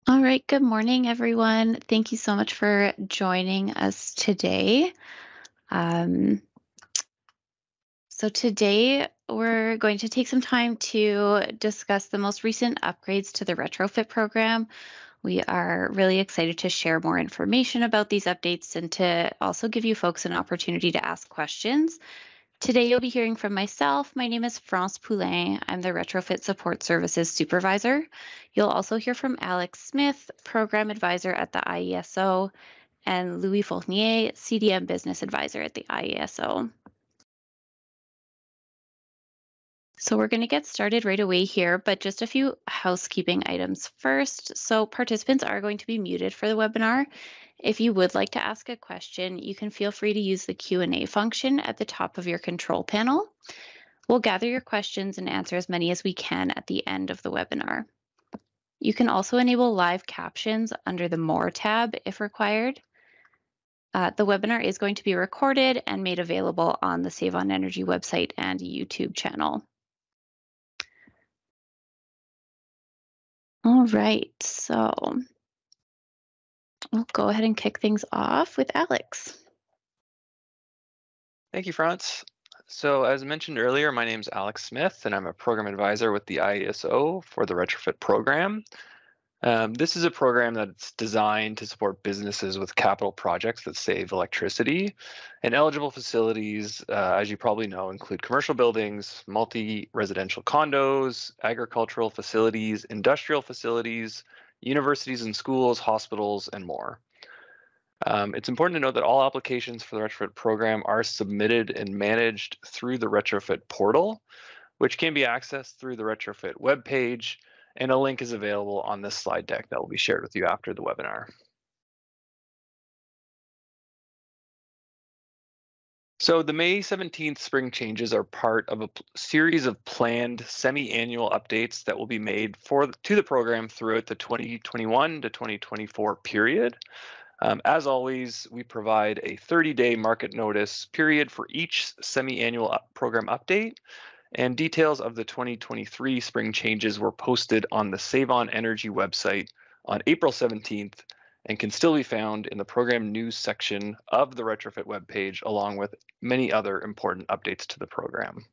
All right, good morning, everyone. Thank you so much for joining us today. Um, today we're going to take some time to discuss the most recent upgrades to the Retrofit program. We are really excited to share more information about these updates and to also give you folks an opportunity to ask questions. Today, you'll be hearing from myself. My name is France Poulain. I'm the Retrofit Support Services Supervisor. You'll also hear from Alex Smith, Program Advisor at the IESO, and Louis Fournier, CDM Business Advisor at the IESO. So we're going to get started right away here, but just a few housekeeping items first. So participants are going to be muted for the webinar. If you would like to ask a question, you can feel free to use the Q&A function at the top of your control panel. We'll gather your questions and answer as many as we can at the end of the webinar. You can also enable live captions under the More tab if required. The webinar is going to be recorded and made available on the Save on Energy website and YouTube channel. All right, so we'll go ahead and kick things off with Alex. Thank you, France. So as mentioned earlier, my name is Alex Smith, and I'm a program advisor with the IESO for the Retrofit Program. This is a program that's designed to support businesses with capital projects that save electricity. And eligible facilities, as you probably know, include commercial buildings, multi-residential condos, agricultural facilities, industrial facilities, universities and schools, hospitals, and more. It's important to note that all applications for the Retrofit program are submitted and managed through the Retrofit portal, which can be accessed through the Retrofit webpage, and a link is available on this slide deck that will be shared with you after the webinar. So the May 17th spring changes are part of a series of planned semi-annual updates that will be made to the program throughout the 2021 to 2024 period. As always, we provide a 30-day market notice period for each semi-annual program update, and details of the 2023 spring changes were posted on the Save on Energy website on April 17th and can still be found in the program news section of the Retrofit webpage, along with many other important updates to the program.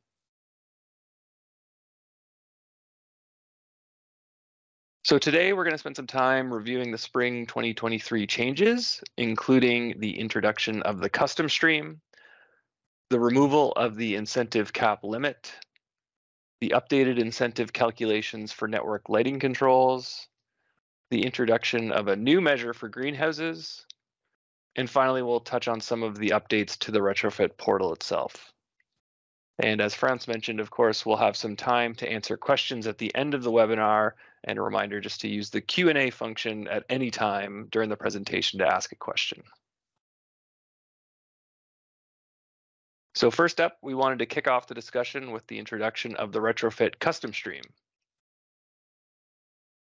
So today we're going to spend some time reviewing the spring 2023 changes, including the introduction of the custom stream, the removal of the incentive cap limit, the updated incentive calculations for network lighting controls, the introduction of a new measure for greenhouses, and finally we'll touch on some of the updates to the Retrofit portal itself. And as France mentioned, of course, we'll have some time to answer questions at the end of the webinar, and a reminder just to use the Q&A function at any time during the presentation to ask a question. So first up, we wanted to kick off the discussion with the introduction of the Retrofit custom stream.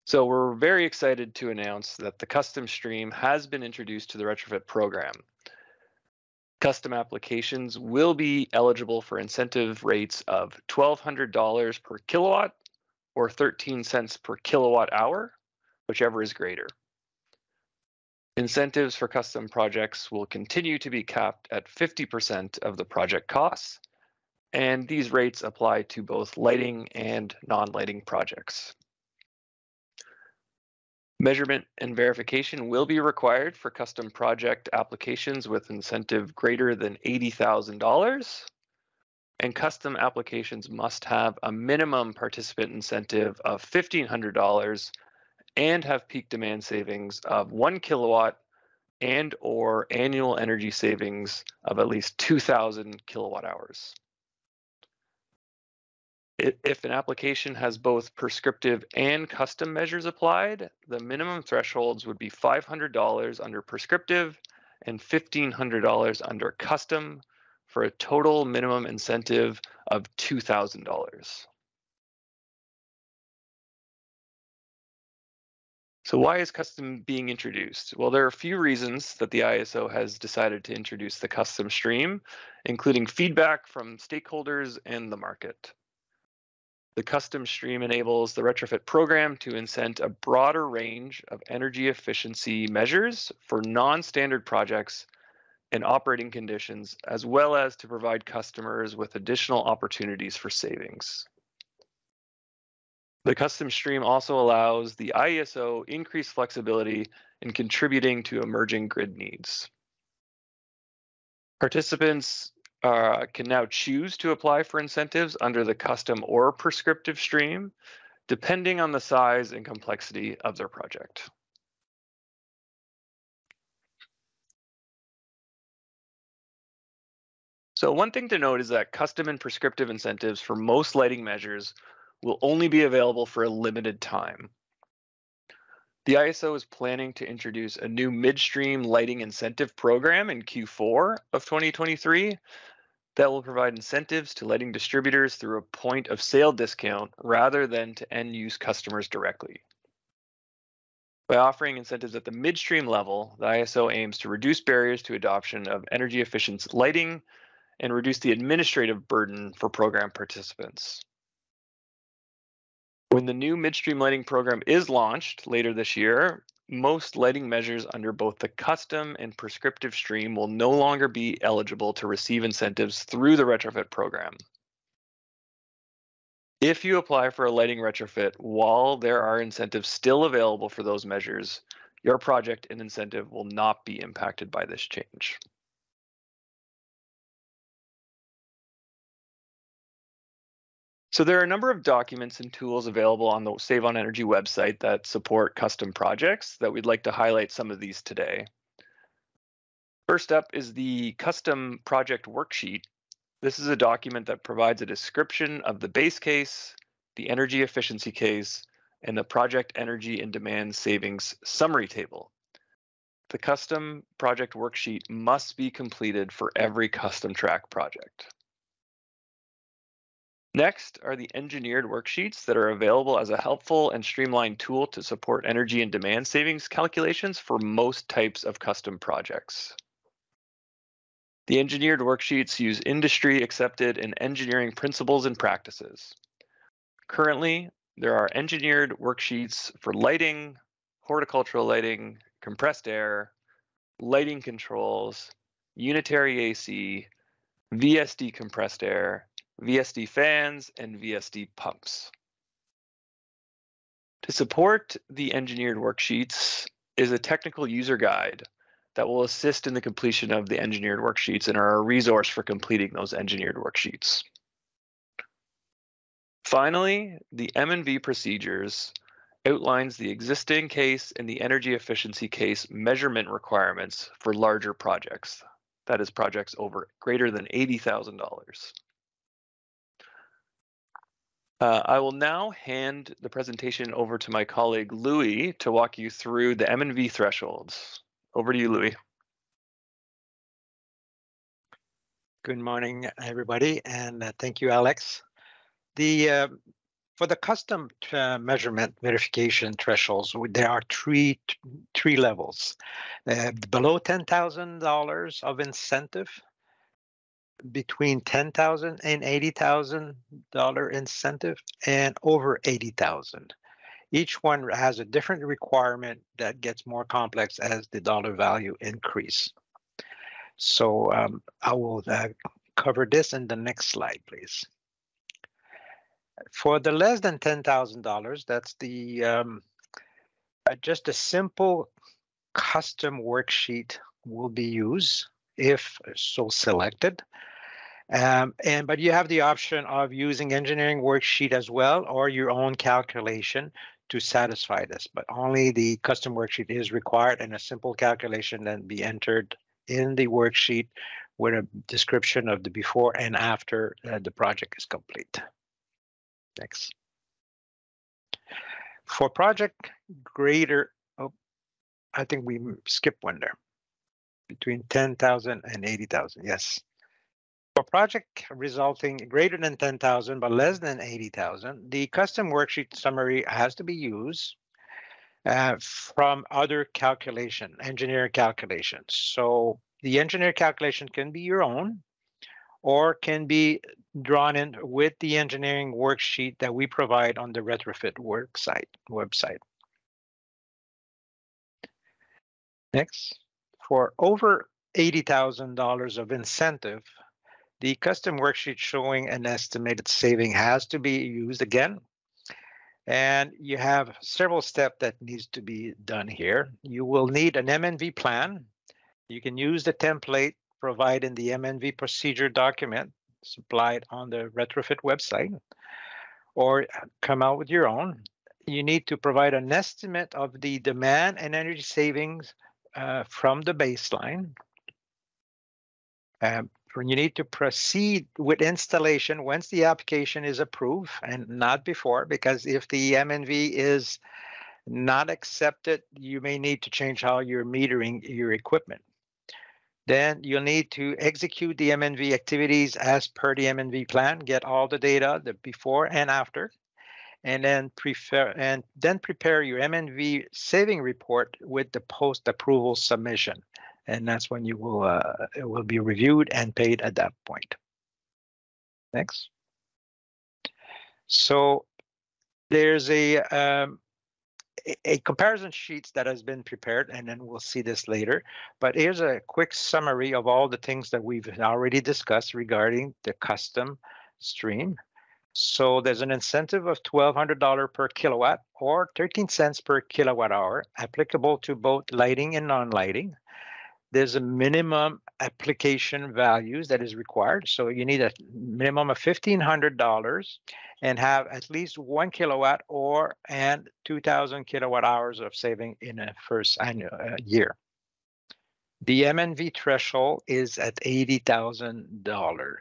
So we're very excited to announce that the custom stream has been introduced to the Retrofit program. Custom applications will be eligible for incentive rates of $1,200 per kilowatt or 13 cents per kilowatt hour, whichever is greater. Incentives for custom projects will continue to be capped at 50% of the project costs, and these rates apply to both lighting and non-lighting projects. Measurement and verification will be required for custom project applications with incentive greater than $80,000. And custom applications must have a minimum participant incentive of $1,500 and have peak demand savings of 1 kilowatt and or annual energy savings of at least 2,000 kilowatt hours. If an application has both prescriptive and custom measures applied, the minimum thresholds would be $500 under prescriptive and $1,500 under custom, for a total minimum incentive of $2,000. So why is custom being introduced? Well, there are a few reasons that the ISO has decided to introduce the custom stream, including feedback from stakeholders and the market. The custom stream enables the retrofit program to incent a broader range of energy efficiency measures for non-standard projects and operating conditions, as well as to provide customers with additional opportunities for savings. The custom stream also allows the IESO increased flexibility in contributing to emerging grid needs. Participants can now choose to apply for incentives under the custom or prescriptive stream, depending on the size and complexity of their project. So one thing to note is that custom and prescriptive incentives for most lighting measures will only be available for a limited time. The ISO is planning to introduce a new midstream lighting incentive program in Q4 of 2023 that will provide incentives to lighting distributors through a point of sale discount rather than to end use customers directly. By offering incentives at the midstream level, the ISO aims to reduce barriers to adoption of energy efficient lighting and reduce the administrative burden for program participants. When the new midstream lighting program is launched later this year, most lighting measures under both the custom and prescriptive stream will no longer be eligible to receive incentives through the retrofit program. If you apply for a lighting retrofit while there are incentives still available for those measures, your project and incentive will not be impacted by this change. So there are a number of documents and tools available on the Save on Energy website that support custom projects that we'd like to highlight some of these today. First up is the custom project worksheet. This is a document that provides a description of the base case, the energy efficiency case, and the project energy and demand savings summary table. The custom project worksheet must be completed for every custom track project. Next are the engineered worksheets that are available as a helpful and streamlined tool to support energy and demand savings calculations for most types of custom projects. The engineered worksheets use industry accepted and engineering principles and practices. Currently, there are engineered worksheets for lighting, horticultural lighting, compressed air, lighting controls, unitary AC, VSD compressed air, VSD fans, and VSD pumps. To support the engineered worksheets is a technical user guide that will assist in the completion of the engineered worksheets and are a resource for completing those engineered worksheets. Finally, the M&V procedures outlines the existing case and the energy efficiency case measurement requirements for larger projects. That is projects over greater than $80,000. I will now hand the presentation over to my colleague Louis to walk you through the M&V thresholds. Over to you, Louis. Good morning, everybody, and thank you, Alex. For the custom measurement verification thresholds, there are three levels. Below $10,000 of incentive, between $10,000 and $80,000 incentive, and over $80,000. Each one has a different requirement that gets more complex as the dollar value increase. So I will cover this in the next slide, please. For the less than $10,000, that's the just a simple custom worksheet will be used if so selected. But you have the option of using engineering worksheet as well, or your own calculation to satisfy this. But only the custom worksheet is required, and a simple calculation then be entered in the worksheet with a description of the before and after the project is complete. Next. For project greater, I think we skipped one there, between 10,000 and 80,000, yes. For project resulting greater than 10,000 but less than 80,000, the custom worksheet summary has to be used from other calculation, engineer calculations. So the engineer calculation can be your own, or can be drawn in with the engineering worksheet that we provide on the Retrofit website. Next, for over $80,000 of incentive, the custom worksheet showing an estimated saving has to be used again. And you have several steps that needs to be done here. You will need an MNV plan. You can use the template provided in the MNV procedure document supplied on the Retrofit website, or come out with your own. You need to provide an estimate of the demand and energy savings from the baseline. You need to proceed with installation once the application is approved and not before, because if the MNV is not accepted, you may need to change how you're metering your equipment. Then you'll need to execute the MNV activities as per the MNV plan, get all the data, the before and after, and then prepare your MNV saving report with the post-approval submission. And that's when you will it will be reviewed and paid at that point. Next. So there's a comparison sheet that has been prepared, and then we'll see this later. But here's a quick summary of all the things that we've already discussed regarding the custom stream. So there's an incentive of $1,200 per kilowatt or 13 cents per kilowatt hour, applicable to both lighting and non-lighting. There's a minimum application values that is required. So you need a minimum of $1,500 and have at least 1 kilowatt and 2,000 kilowatt hours of saving in a first annual year. The MNV threshold is at $80,000.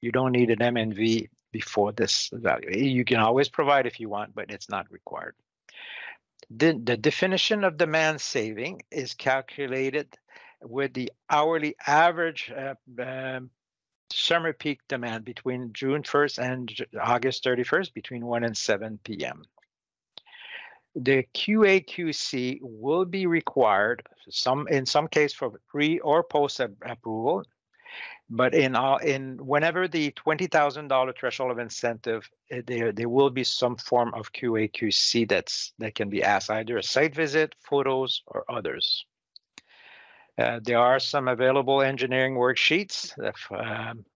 You don't need an MNV before this value. You can always provide if you want, but it's not required. The definition of demand saving is calculated with the hourly average summer peak demand between June 1st and August 31st between 1 and 7 p.m. The QA/QC will be required in some case for pre or post approval, but whenever the $20,000 threshold of incentive, there will be some form of QA/QC that can be asked, either a site visit, photos, or others. There are some available engineering worksheets,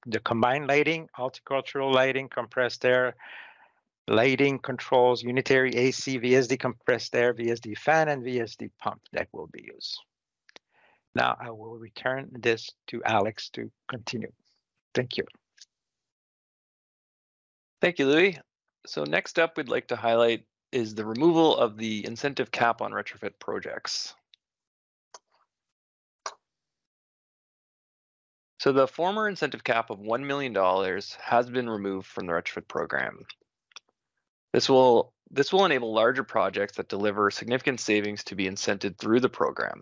the combined lighting, horticultural lighting, compressed air, lighting controls, unitary AC, VSD compressed air, VSD fan, and VSD pump that will be used. Now I will return this to Alex to continue. Thank you. Thank you, Louis. So next up, we'd like to highlight is the removal of the incentive cap on retrofit projects. So the former incentive cap of $1 million has been removed from the retrofit program. This will enable larger projects that deliver significant savings to be incented through the program.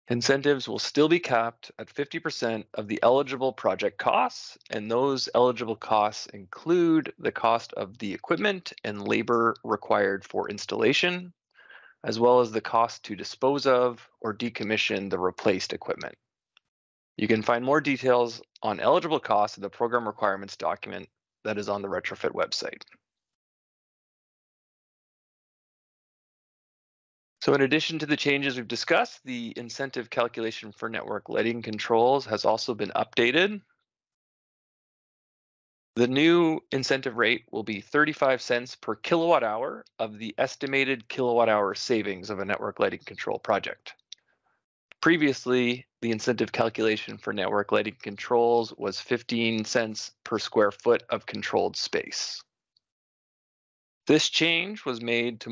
Incentives will still be capped at 50% of the eligible project costs, and those eligible costs include the cost of the equipment and labor required for installation, as well as the cost to dispose of or decommission the replaced equipment. You can find more details on eligible costs in the program requirements document that is on the Retrofit website. So in addition to the changes we've discussed, the incentive calculation for network lighting controls has also been updated. The new incentive rate will be 35 cents per kilowatt hour of the estimated kilowatt hour savings of a network lighting control project. Previously, the incentive calculation for network lighting controls was 15 cents per square foot of controlled space. This change was made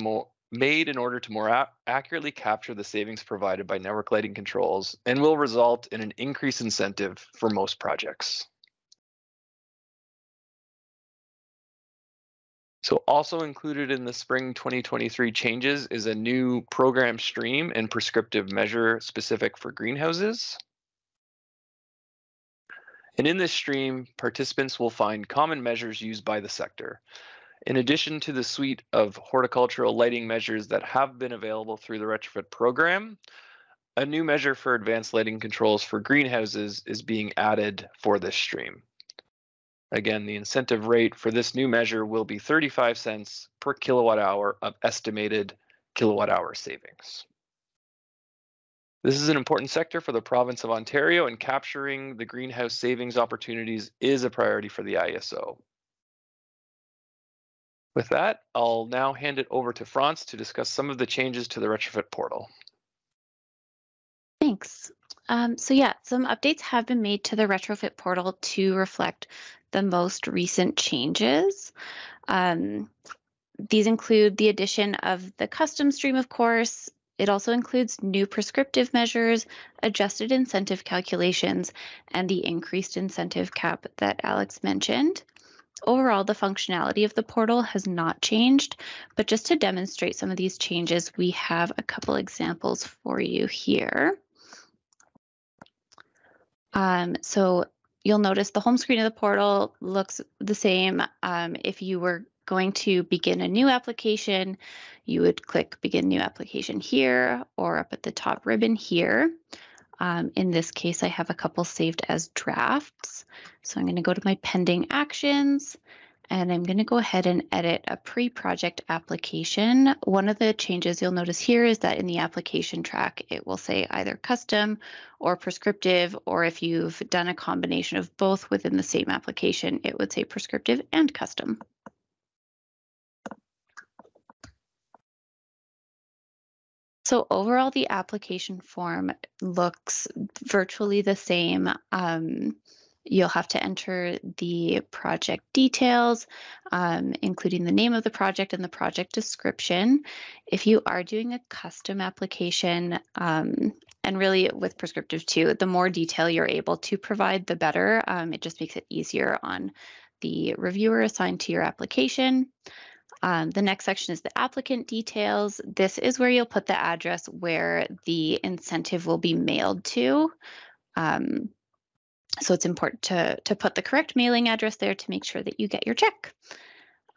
in order to more accurately capture the savings provided by network lighting controls and will result in an increased incentive for most projects. So also included in the spring 2023 changes is a new program stream and prescriptive measure specific for greenhouses. And in this stream, participants will find common measures used by the sector. In addition to the suite of horticultural lighting measures that have been available through the Retrofit program, A new measure for advanced lighting controls for greenhouses is being added for this stream. Again, the incentive rate for this new measure will be 35 cents per kilowatt hour of estimated kilowatt hour savings. This is an important sector for the province of Ontario, and capturing the greenhouse savings opportunities is a priority for the IESO. With that, I'll now hand it over to Franz to discuss some of the changes to the retrofit portal. Thanks. So yeah, some updates have been made to the retrofit portal to reflect the most recent changes. These include the addition of the custom stream, of course. It also includes new prescriptive measures, adjusted incentive calculations, and the increased incentive cap that Alex mentioned. Overall, the functionality of the portal has not changed, but just to demonstrate some of these changes, we have a couple examples for you here. So you'll notice the home screen of the portal looks the same. If you were going to begin a new application, you would click Begin New Application here or up at the top ribbon here. In this case, I have a couple saved as drafts. So I'm going to go to my pending actions, and I'm going to go ahead and edit a pre-project application. One of the changes you'll notice here is that in the application track, it will say either custom or prescriptive, or if you've done a combination of both within the same application, it would say prescriptive and custom. So overall, the application form looks virtually the same. You'll have to enter the project details, including the name of the project and the project description. If you are doing a custom application, and really with prescriptive too, the more detail you're able to provide, the better. It just makes it easier on the reviewer assigned to your application. The next section is the applicant details. This is where you'll put the address where the incentive will be mailed to. So it's important to put the correct mailing address there to make sure that you get your check.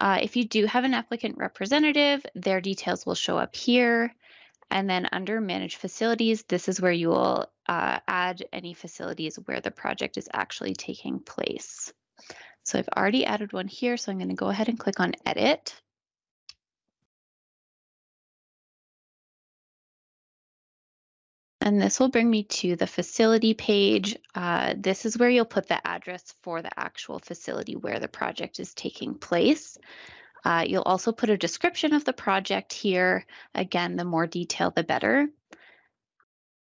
If you do have an applicant representative, their details will show up here. And then under Manage Facilities, this is where you will add any facilities where the project is actually taking place. So I've already added one here, so I'm going to go ahead and click on Edit. And this will bring me to the facility page. This is where you'll put the address for the actual facility where the project is taking place. You'll also put a description of the project here. Again, the more detail, the better.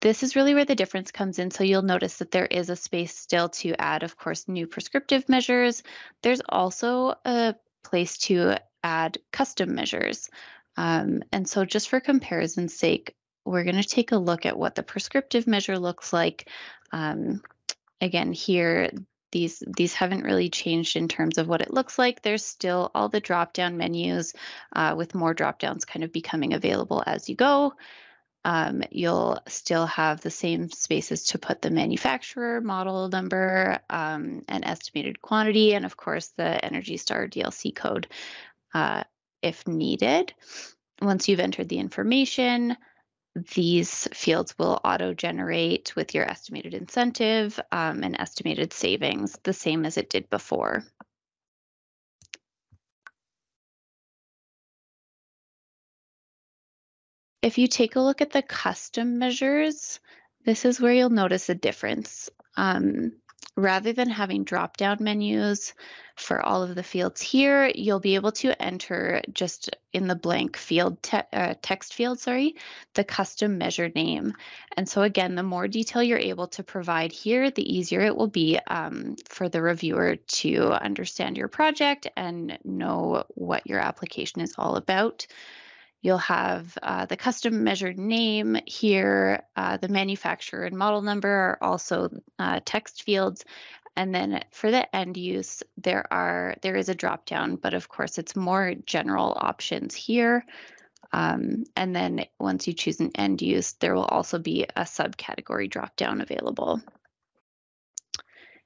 This is really where the difference comes in. So you'll notice that there is a space still to add, of course, new prescriptive measures. There's also a place to add custom measures. And so just for comparison's sake, we're going to take a look at what the prescriptive measure looks like. Again, here, these haven't really changed in terms of what it looks like. There's still all the drop-down menus with more drop-downs kind of becoming available as you go. You'll still have the same spaces to put the manufacturer, model number, and estimated quantity, and of course the Energy Star DLC code if needed. Once you've entered the information, these fields will auto-generate with your estimated incentive and estimated savings, the same as it did before. If you take a look at the custom measures, this is where you'll notice a difference. Rather than having drop-down menus for all of the fields here, you'll be able to enter just in the blank field text field, the custom measure name. And so again, the more detail you're able to provide here, the easier it will be for the reviewer to understand your project and know what your application is all about. You'll have the custom measured name here, the manufacturer and model number are also text fields. And then for the end use, there is a drop down, but of course it's more general options here. And then once you choose an end use, there will also be a subcategory drop down available.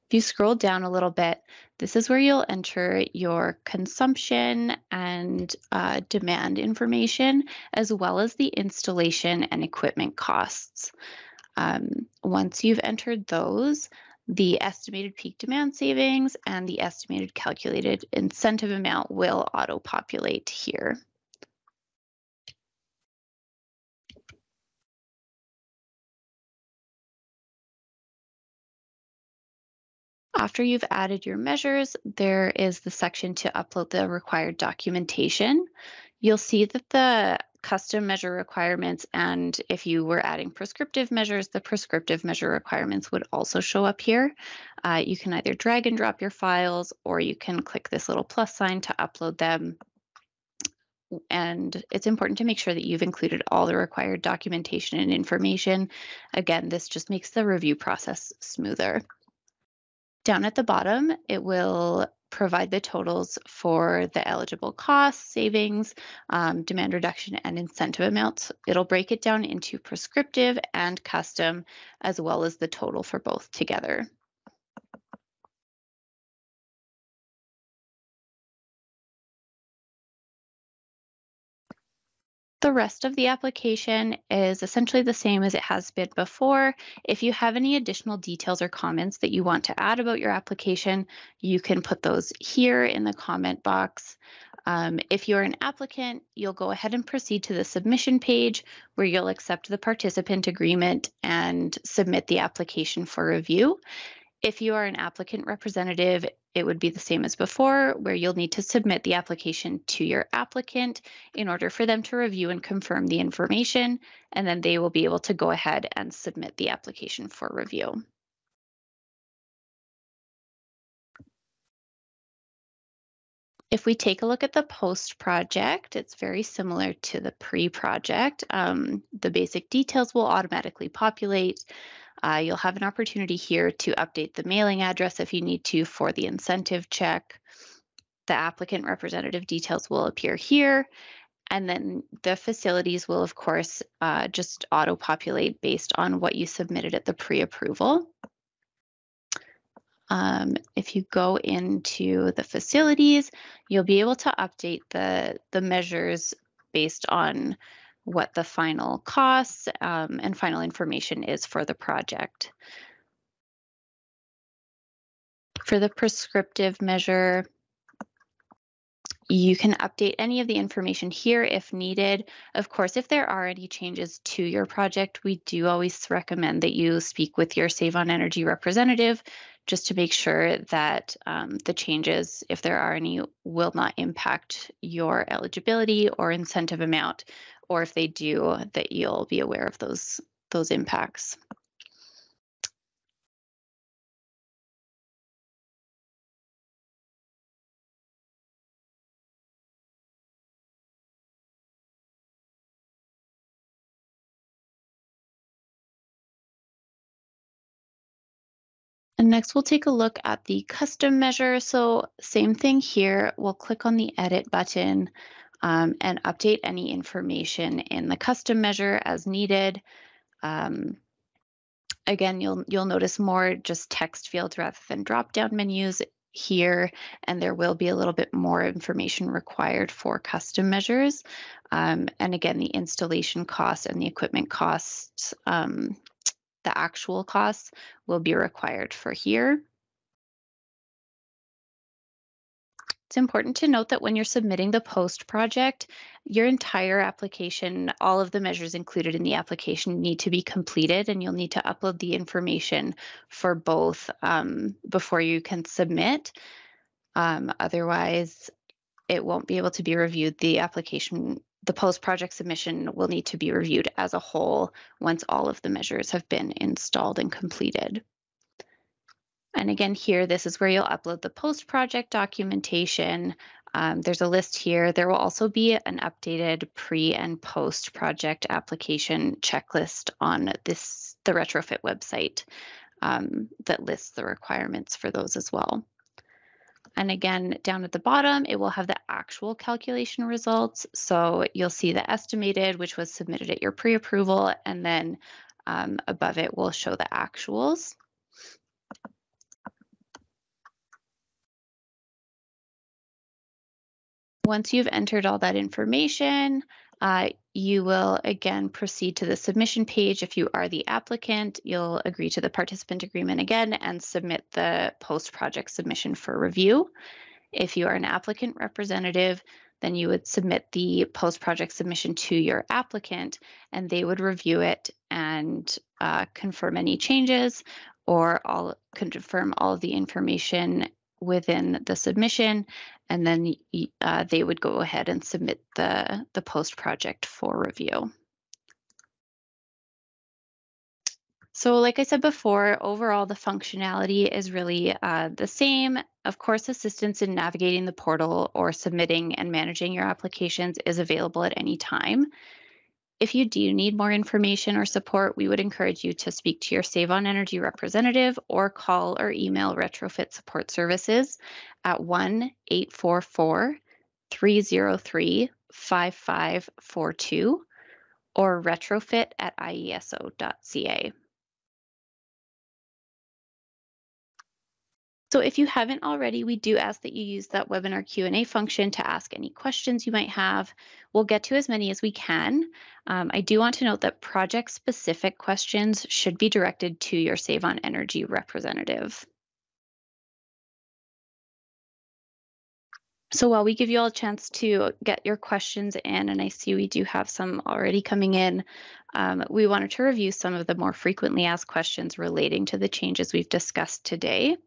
If you scroll down a little bit, this is where you'll enter your consumption and demand information, as well as the installation and equipment costs. Once you've entered those, the estimated peak demand savings and the estimated calculated incentive amount will auto-populate here. After you've added your measures, there is the section to upload the required documentation. You'll see that the custom measure requirements, and if you were adding prescriptive measures, the prescriptive measure requirements would also show up here. You can either drag and drop your files, or you can click this little plus sign to upload them. And it's important to make sure that you've included all the required documentation and information. Again, this just makes the review process smoother. Down at the bottom, it will provide the totals for the eligible costs, savings, demand reduction, and incentive amounts. It'll break it down into prescriptive and custom, as well as the total for both together. The rest of the application is essentially the same as it has been before. If you have any additional details or comments that you want to add about your application, you can put those here in the comment box. If you're an applicant, you'll go ahead and proceed to the submission page where you'll accept the participant agreement and submit the application for review. If you are an applicant representative, it would be the same as before, where you'll need to submit the application to your applicant in order for them to review and confirm the information, and then they will be able to go ahead and submit the application for review. If we take a look at the post-project, it's very similar to the pre-project. The basic details will automatically populate. You'll have an opportunity here to update the mailing address if you need to for the incentive check. The applicant representative details will appear here. And then the facilities will, of course, just auto-populate based on what you submitted at the pre-approval. If you go into the facilities, you'll be able to update the measures based on what the final costs and final information is for the project. For the prescriptive measure, you can update any of the information here if needed. Of course, if there are any changes to your project, we do always recommend that you speak with your Save on Energy representative just to make sure that the changes, if there are any, will not impact your eligibility or incentive amount, or if they do, that you'll be aware of those impacts. And next, we'll take a look at the custom measure. So same thing here, we'll click on the edit button and update any information in the custom measure as needed. Again, you'll notice more just text fields rather than drop-down menus here, and there will be a little bit more information required for custom measures. And again, the installation costs and the equipment costs, the actual costs will be required for here. It's important to note that when you're submitting the post project, your entire application, all of the measures included in the application need to be completed, and you'll need to upload the information for both before you can submit. Otherwise, it won't be able to be reviewed. The application, the post-project submission will need to be reviewed as a whole once all of the measures have been installed and completed. And again, here, this is where you'll upload the post-project documentation. There's a list here. There will also be an updated pre- and post-project application checklist on the Retrofit website that lists the requirements for those as well. And again, down at the bottom, it will have the actual calculation results. So you'll see the estimated, which was submitted at your pre-approval, and then above it will show the actuals. Once you've entered all that information, you will again proceed to the submission page. If you are the applicant, you'll agree to the participant agreement again and submit the post-project submission for review. If you are an applicant representative, then you would submit the post-project submission to your applicant, and they would review it and confirm any changes or confirm all of the information within the submission, and then they would go ahead and submit the post-project for review. So like I said before, overall, the functionality is really the same. Of course, assistance in navigating the portal or submitting and managing your applications is available at any time. If you do need more information or support, we would encourage you to speak to your Save on Energy representative or call or email Retrofit Support Services at 1-844-303-5542 or retrofit@ieso.ca. So if you haven't already, we do ask that you use that webinar Q&A function to ask any questions you might have. We'll get to as many as we can. I do want to note that project-specific questions should be directed to your Save on Energy representative. So while we give you all a chance to get your questions in, and I see we do have some already coming in, we wanted to review some of the more frequently asked questions relating to the changes we've discussed today.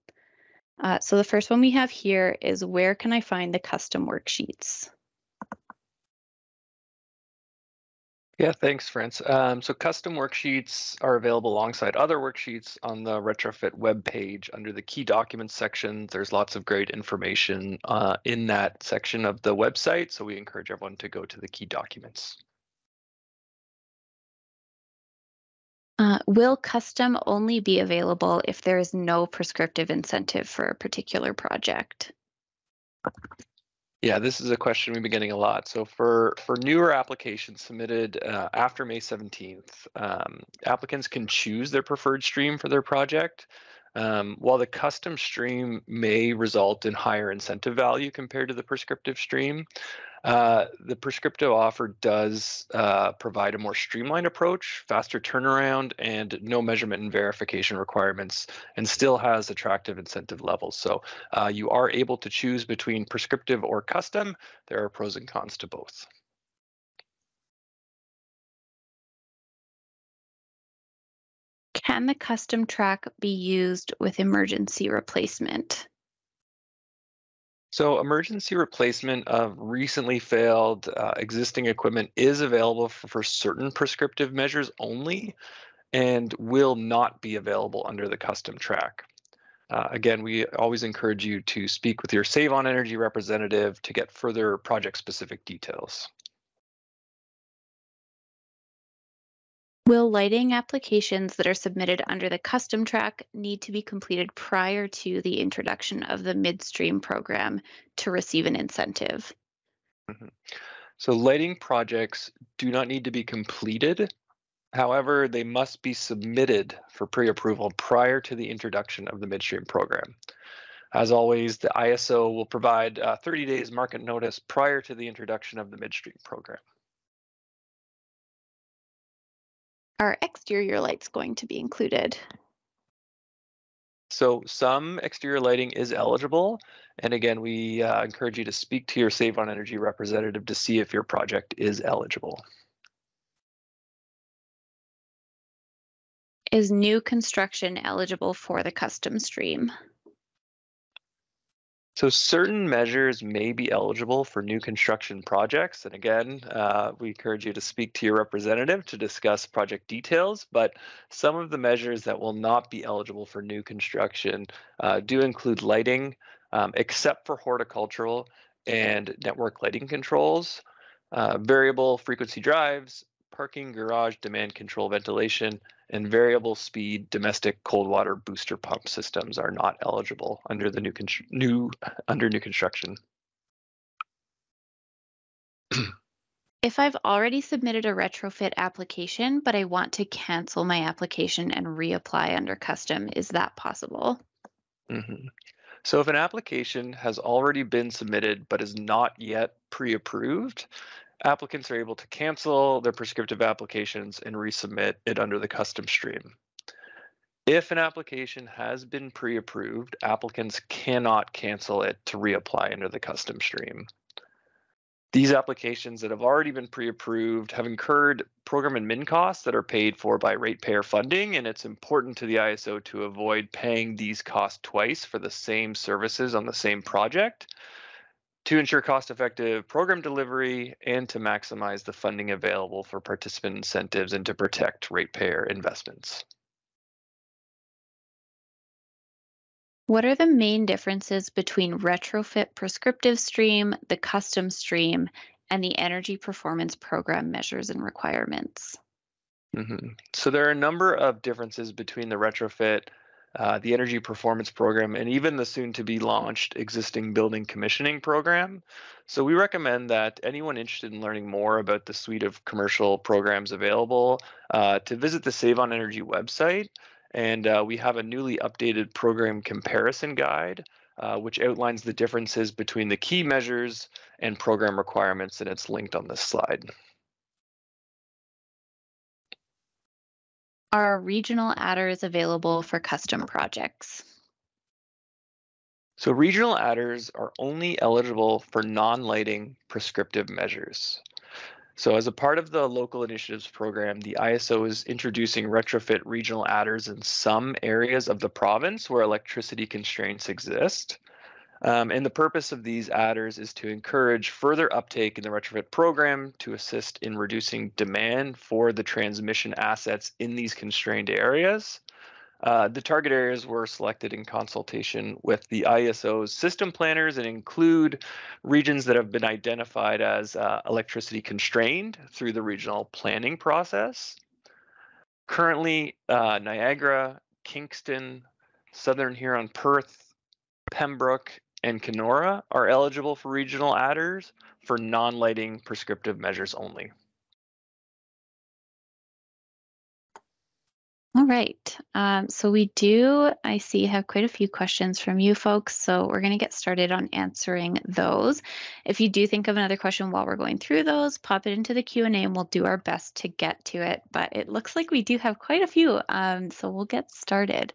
So the first one we have here is, where can I find the custom worksheets? Yeah, thanks, France. So custom worksheets are available alongside other worksheets on the Retrofit webpage under the Key Documents section. There's lots of great information in that section of the website, so we encourage everyone to go to the Key Documents. Will custom only be available if there is no prescriptive incentive for a particular project? Yeah, this is a question we've been getting a lot. So for newer applications submitted after May 17th, applicants can choose their preferred stream for their project. While the custom stream may result in higher incentive value compared to the prescriptive stream, the prescriptive offer does provide a more streamlined approach, faster turnaround, and no measurement and verification requirements, and still has attractive incentive levels. So you are able to choose between prescriptive or custom. There are pros and cons to both. Can the custom track be used with emergency replacement? So emergency replacement of recently failed existing equipment is available for certain prescriptive measures only and will not be available under the custom track. Again, we always encourage you to speak with your Save on Energy representative to get further project-specific details. Will lighting applications that are submitted under the custom track need to be completed prior to the introduction of the midstream program to receive an incentive? So lighting projects do not need to be completed. However, they must be submitted for pre-approval prior to the introduction of the midstream program. As always, the ISO will provide 30 days market notice prior to the introduction of the midstream program. Are exterior lights going to be included? So some exterior lighting is eligible. And again, we encourage you to speak to your Save on Energy representative to see if your project is eligible. Is new construction eligible for the custom stream? So certain measures may be eligible for new construction projects. And again, we encourage you to speak to your representative to discuss project details, but some of the measures that will not be eligible for new construction do include lighting, except for horticultural and network lighting controls, variable frequency drives, parking, garage, demand control ventilation, and variable speed domestic cold water booster pump systems are not eligible under the new construction. If I've already submitted a retrofit application, but I want to cancel my application and reapply under custom, is that possible? So if an application has already been submitted but is not yet pre-approved, applicants are able to cancel their prescriptive applications and resubmit it under the custom stream. If an application has been pre-approved, applicants cannot cancel it to reapply under the custom stream. These applications that have already been pre-approved have incurred program admin costs that are paid for by ratepayer funding, and it's important to the ISO to avoid paying these costs twice for the same services on the same project to ensure cost-effective program delivery and to maximize the funding available for participant incentives and to protect ratepayer investments. What are the main differences between retrofit prescriptive stream, the custom stream, and the energy performance program measures and requirements? So there are a number of differences between the retrofit, the energy performance program, and even the soon to be launched existing building commissioning program. So we recommend that anyone interested in learning more about the suite of commercial programs available to visit the Save on Energy website. And we have a newly updated program comparison guide, which outlines the differences between the key measures and program requirements, and it's linked on this slide. Are regional adders available for custom projects? So regional adders are only eligible for non-lighting prescriptive measures. So as a part of the local initiatives program, the ISO is introducing retrofit regional adders in some areas of the province where electricity constraints exist. And the purpose of these adders is to encourage further uptake in the retrofit program to assist in reducing demand for the transmission assets in these constrained areas. The target areas were selected in consultation with the ISO's system planners and include regions that have been identified as electricity constrained through the regional planning process. Currently, Niagara, Kingston, Southern Huron, Perth, Pembroke, and Kenora are eligible for regional adders for non-lighting prescriptive measures only. All right. So we do, I see, have quite a few questions from you folks. So we're going to get started on answering those. If you do think of another question while we're going through those, pop it into the Q&A and we'll do our best to get to it. But it looks like we do have quite a few. So we'll get started.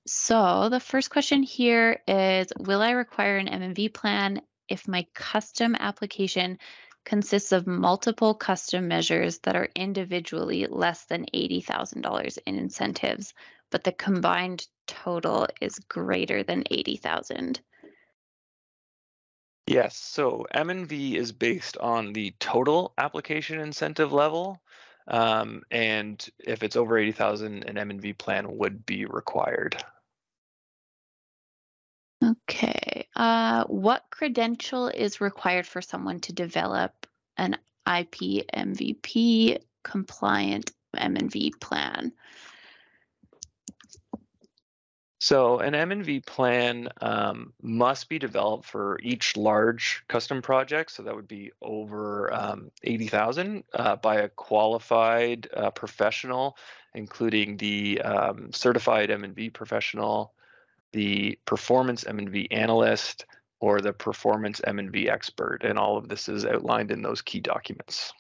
So the first question here is, will I require an M&V plan if my custom application consists of multiple custom measures that are individually less than $80,000 in incentives, but the combined total is greater than $80,000? Yes, so M&V is based on the total application incentive level. And if it's over 80,000, an M&V plan would be required. Okay. What credential is required for someone to develop an IP MVP compliant M&V plan? So an M&V plan must be developed for each large custom project. So that would be over 80,000 by a qualified professional, including the certified M&V professional, the performance M&V analyst, or the performance M&V expert. And all of this is outlined in those key documents.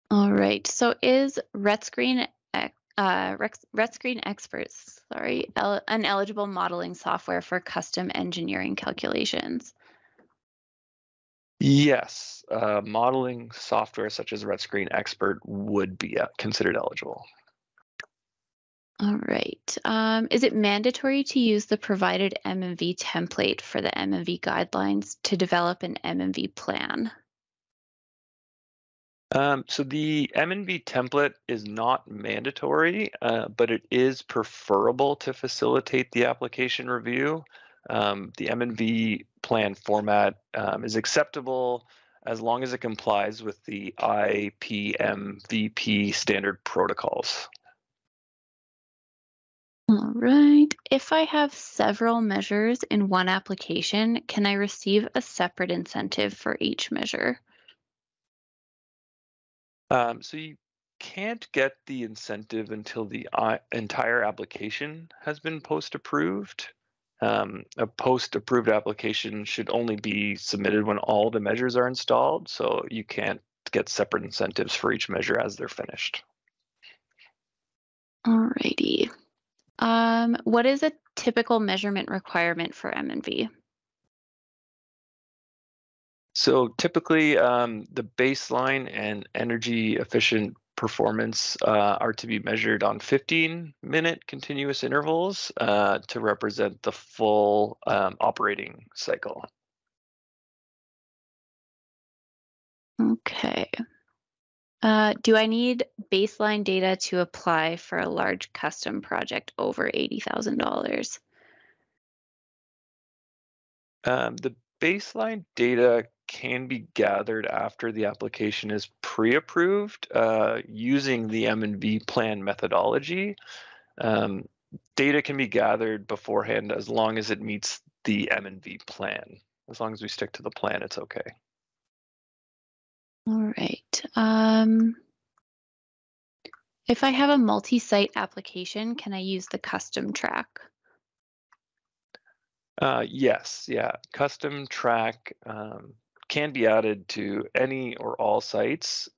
All right. So is RetScreen Experts, an eligible modeling software for custom engineering calculations? Yes, modeling software such as RetScreen Expert would be considered eligible. All right. Is it mandatory to use the provided M&V template for the M&V guidelines to develop an M&V plan? So the M&V template is not mandatory, but it is preferable to facilitate the application review. The M&V plan format is acceptable as long as it complies with the IPMVP standard protocols. All right. If I have several measures in one application, can I receive a separate incentive for each measure? So you can't get the incentive until the entire application has been post-approved. A post-approved application should only be submitted when all the measures are installed, so you can't get separate incentives for each measure as they're finished. Alrighty. What is a typical measurement requirement for M&V? So typically, the baseline and energy efficient performance are to be measured on 15-minute continuous intervals to represent the full operating cycle. Okay. Do I need baseline data to apply for a large custom project over $80,000? The baseline data can be gathered after the application is pre-approved using the M&V plan methodology. Data can be gathered beforehand as long as it meets the M&V plan. As long as we stick to the plan, it's okay. All right. If I have a multi-site application, can I use the custom track? Yes, yeah. Custom track can be added to any or all sites.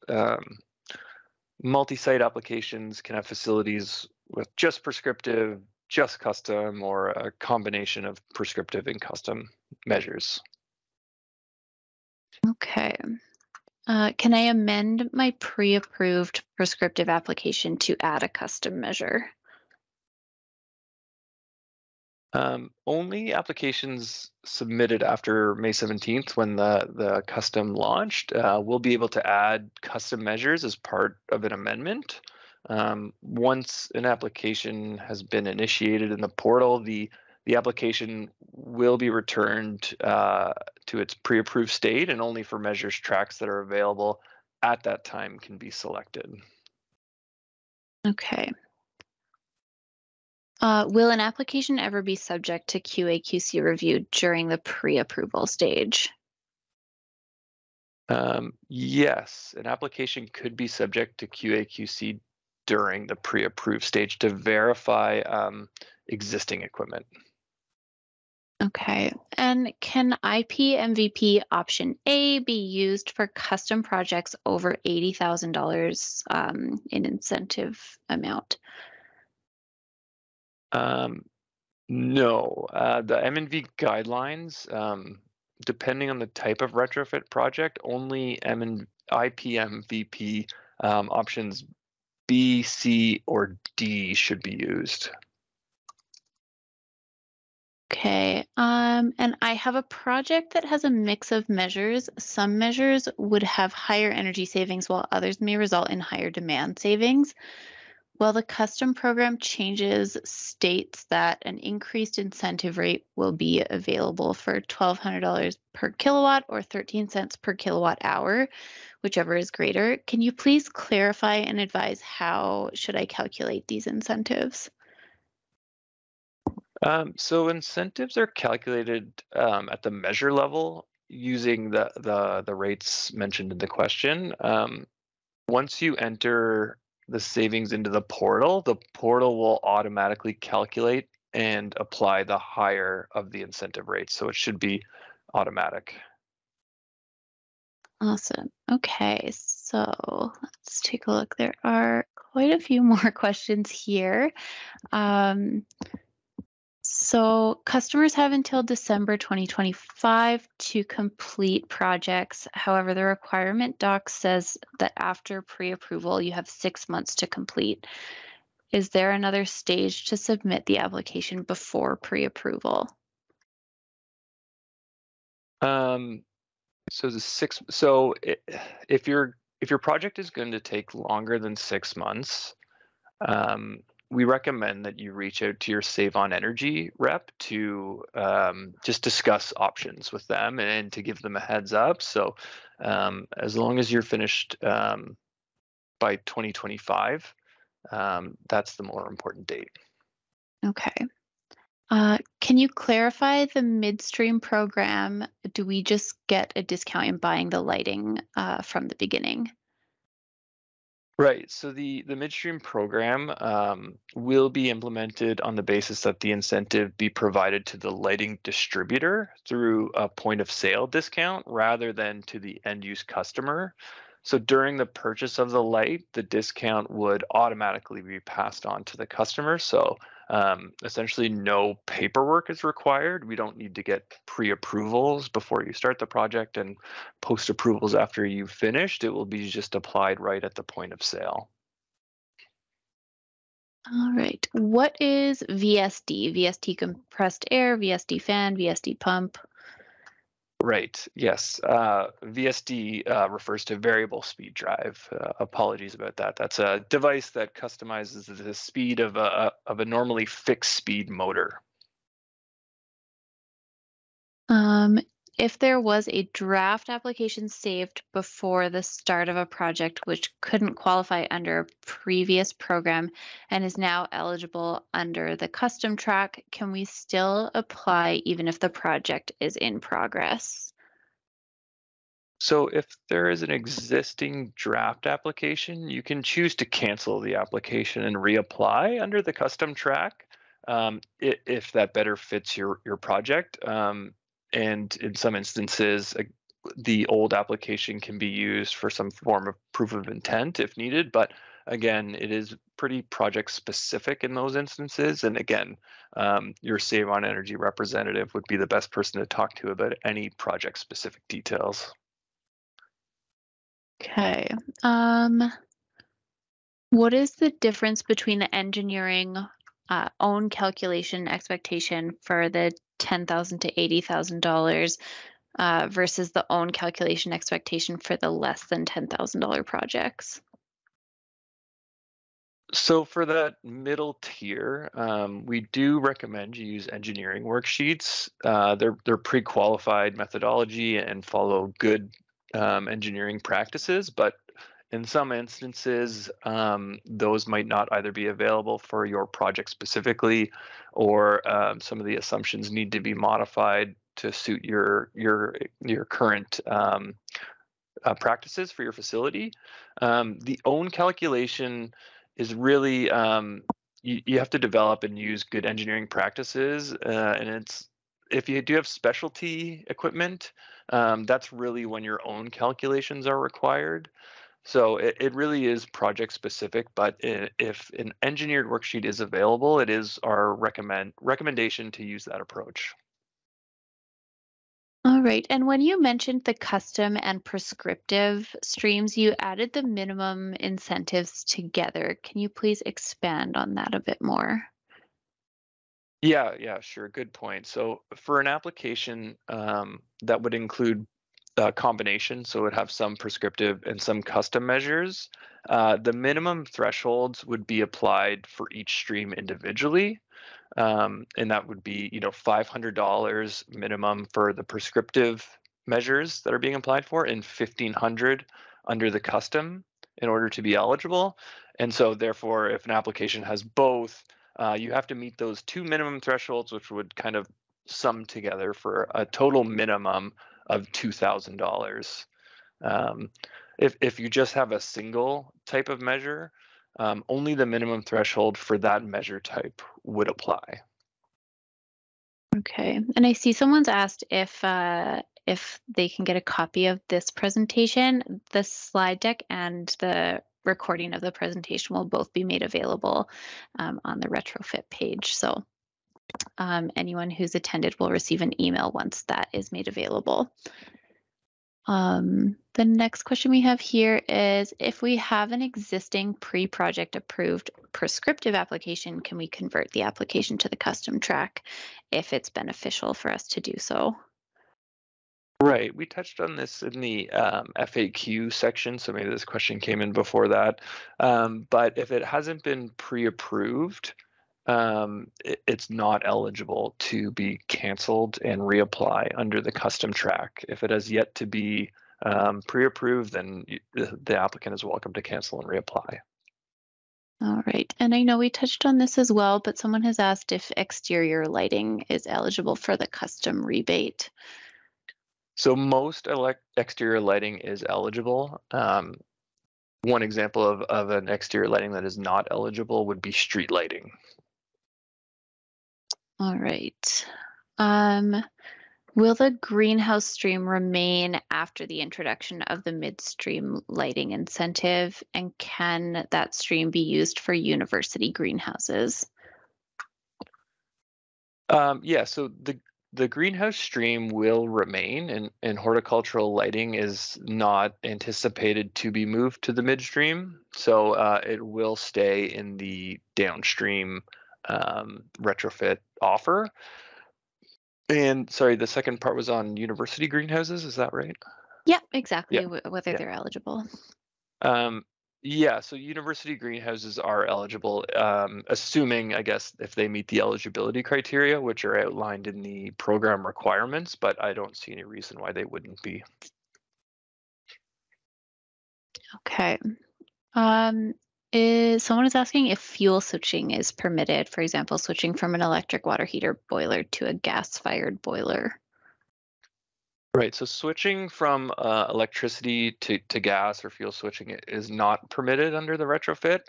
Multi-site applications can have facilities with just prescriptive, just custom, or a combination of prescriptive and custom measures. Okay. Can I amend my pre-approved prescriptive application to add a custom measure? Only applications submitted after May 17th, when the custom launched, will be able to add custom measures as part of an amendment. Once an application has been initiated in the portal, the application will be returned to its pre-approved state, and only for measures tracks that are available at that time can be selected. Okay. Will an application ever be subject to QA/QC review during the pre-approval stage? Yes, an application could be subject to QA/QC during the pre-approved stage to verify existing equipment. Okay. And can IP MVP option A be used for custom projects over $80,000 in incentive amount? No, the M&V guidelines, depending on the type of retrofit project, only IPMVP options B, C, or D should be used. Okay. And I have a project that has a mix of measures. Some measures would have higher energy savings, while others may result in higher demand savings. Well, the custom program changes states that an increased incentive rate will be available for $1,200 per kilowatt or 13 cents per kilowatt hour, whichever is greater. Can you please clarify and advise how should I calculate these incentives? So incentives are calculated at the measure level using the rates mentioned in the question. Once you enter the savings into the portal will automatically calculate and apply the higher of the incentive rates. So it should be automatic. Awesome. Okay, so let's take a look. There are quite a few more questions here. So customers have until December 2025 to complete projects. However, the requirement doc says that after pre-approval, you have 6 months to complete. Is there another stage to submit the application before pre-approval? If your project is going to take longer than 6 months, we recommend that you reach out to your Save on Energy rep to just discuss options with them and to give them a heads up. So as long as you're finished by 2025, that's the more important date. Okay. Can you clarify the midstream program? Do we just get a discount in buying the lighting from the beginning? Right. So the midstream program will be implemented on the basis that the incentive be provided to the lighting distributor through a point of sale discount rather than to the end use customer. So during the purchase of the light, the discount would automatically be passed on to the customer. So essentially, no paperwork is required. We don't need to get pre-approvals before you start the project and post approvals after you've finished. It will be just applied right at the point of sale. All right. What is VSD? VSD compressed air, VSD fan, VSD pump? Right. Yes. VSD refers to variable speed drive. Apologies about that. That's a device that customizes the speed of a normally fixed speed motor. Um, if there was a draft application saved before the start of a project which couldn't qualify under a previous program and is now eligible under the custom track, can we still apply even if the project is in progress? So if there is an existing draft application, you can choose to cancel the application and reapply under the custom track if that better fits your project. And in some instances, the old application can be used for some form of proof of intent if needed. But again, it is pretty project specific in those instances. And again, your Save on Energy representative would be the best person to talk to about any project specific details. Okay. What is the difference between the engineering own calculation expectation for the $10,000 to $80,000 versus the own calculation expectation for the less than $10,000 projects? So for that middle tier, we do recommend you use engineering worksheets. They're pre-qualified methodology and follow good engineering practices, but in some instances, those might not either be available for your project specifically, or some of the assumptions need to be modified to suit your current practices for your facility. The own calculation is really you have to develop and use good engineering practices, and it's if you do have specialty equipment, that's really when your own calculations are required. So it really is project specific, but if an engineered worksheet is available, it is our recommendation to use that approach. All right. And when you mentioned the custom and prescriptive streams, you added the minimum incentives together. Can you please expand on that a bit more? Yeah, sure. Good point. So for an application that would include a combination, so it would have some prescriptive and some custom measures, the minimum thresholds would be applied for each stream individually. And that would be, $500 minimum for the prescriptive measures that are being applied for, and $1,500 under the custom in order to be eligible. And so, therefore, if an application has both, you have to meet those two minimum thresholds, which would kind of sum together for a total minimum of $2,000. If you just have a single type of measure, only the minimum threshold for that measure type would apply. Okay. And I see someone's asked if they can get a copy of this presentation. The slide deck and the recording of the presentation will both be made available on the retrofit page. So anyone who's attended will receive an email once that is made available. The next question we have here is, if we have an existing pre-project approved prescriptive application, can we convert the application to the custom track if it's beneficial for us to do so? Right. We touched on this in the FAQ section, so maybe this question came in before that. But if it hasn't been pre-approved, it's not eligible to be canceled and reapply under the custom track. If it has yet to be pre-approved, then the applicant is welcome to cancel and reapply. All right. And I know we touched on this as well, but someone has asked if exterior lighting is eligible for the custom rebate. So most exterior lighting is eligible. One example of an exterior lighting that is not eligible would be street lighting. All right. Will the greenhouse stream remain after the introduction of the midstream lighting incentive? And can that stream be used for university greenhouses? Yeah, so the greenhouse stream will remain, and horticultural lighting is not anticipated to be moved to the midstream, so it will stay in the downstream retrofit offer. And sorry, the second part was on university greenhouses, is that right? Yeah, exactly. Yeah, Whether yeah. they're eligible. Yeah, so university greenhouses are eligible, assuming, I guess, if they meet the eligibility criteria, which are outlined in the program requirements, but I don't see any reason why they wouldn't be. Okay. Someone is asking if fuel switching is permitted, for example, switching from an electric water heater boiler to a gas-fired boiler. Right, so switching from electricity to gas or fuel switching is not permitted under the retrofit.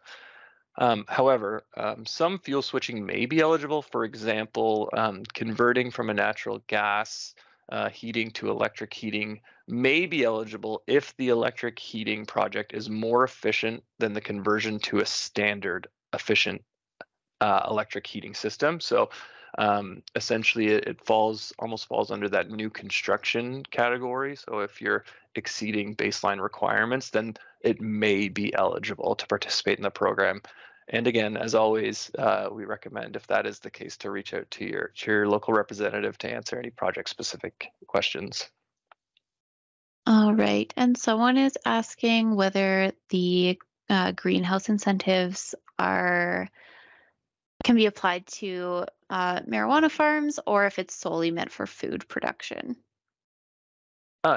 However, some fuel switching may be eligible. For example, converting from a natural gas heating to electric heating may be eligible if the electric heating project is more efficient than the conversion to a standard efficient electric heating system. So essentially, it almost falls under that new construction category. So if you're exceeding baseline requirements, then it may be eligible to participate in the program. And again, as always, we recommend, if that is the case, to reach out to your local representative to answer any project-specific questions. All right. And someone is asking whether the greenhouse incentives can be applied to marijuana farms or if it's solely meant for food production.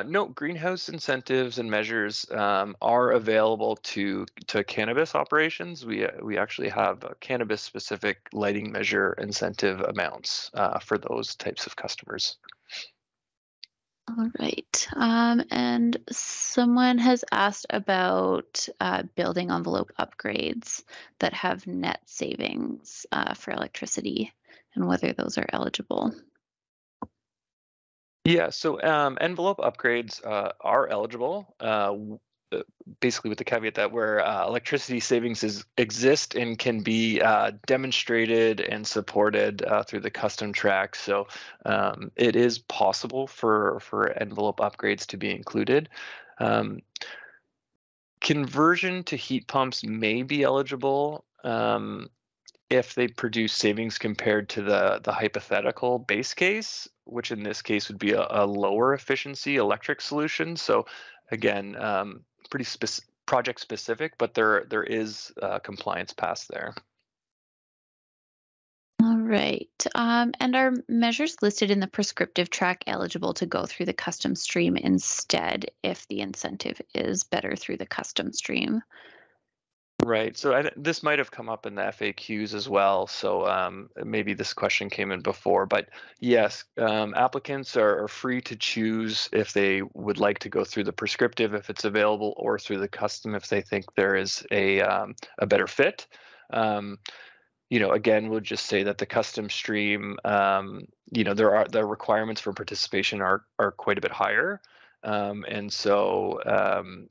No, greenhouse incentives and measures are available to cannabis operations. We actually have cannabis-specific lighting measure incentive amounts for those types of customers. All right. And someone has asked about building envelope upgrades that have net savings for electricity and whether those are eligible. Yeah, so envelope upgrades are eligible, basically with the caveat that where electricity savings exist and can be demonstrated and supported through the custom track. So it is possible for envelope upgrades to be included. Conversion to heat pumps may be eligible. If they produce savings compared to the hypothetical base case, which in this case would be a lower efficiency electric solution. So again, pretty project specific, but there is compliance passed there. All right. And are measures listed in the prescriptive track eligible to go through the custom stream instead if the incentive is better through the custom stream? Right. So this might have come up in the FAQs as well. So maybe this question came in before, but yes, applicants are free to choose if they would like to go through the prescriptive if it's available, or through the custom if they think there is a better fit. Again, we'll just say that the custom stream, the requirements for participation are quite a bit higher. And so,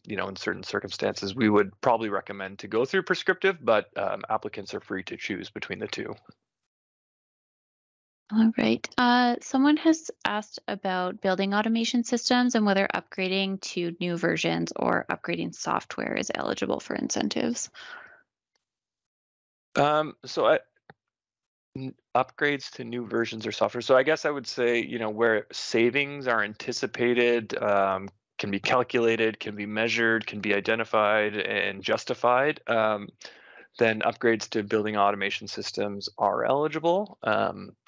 in certain circumstances, we would probably recommend to go through prescriptive, but applicants are free to choose between the two. All right. Someone has asked about building automation systems and whether upgrading to new versions or upgrading software is eligible for incentives. So upgrades to new versions or software. So I guess I would say, where savings are anticipated, can be calculated, can be measured, can be identified and justified, then upgrades to building automation systems are eligible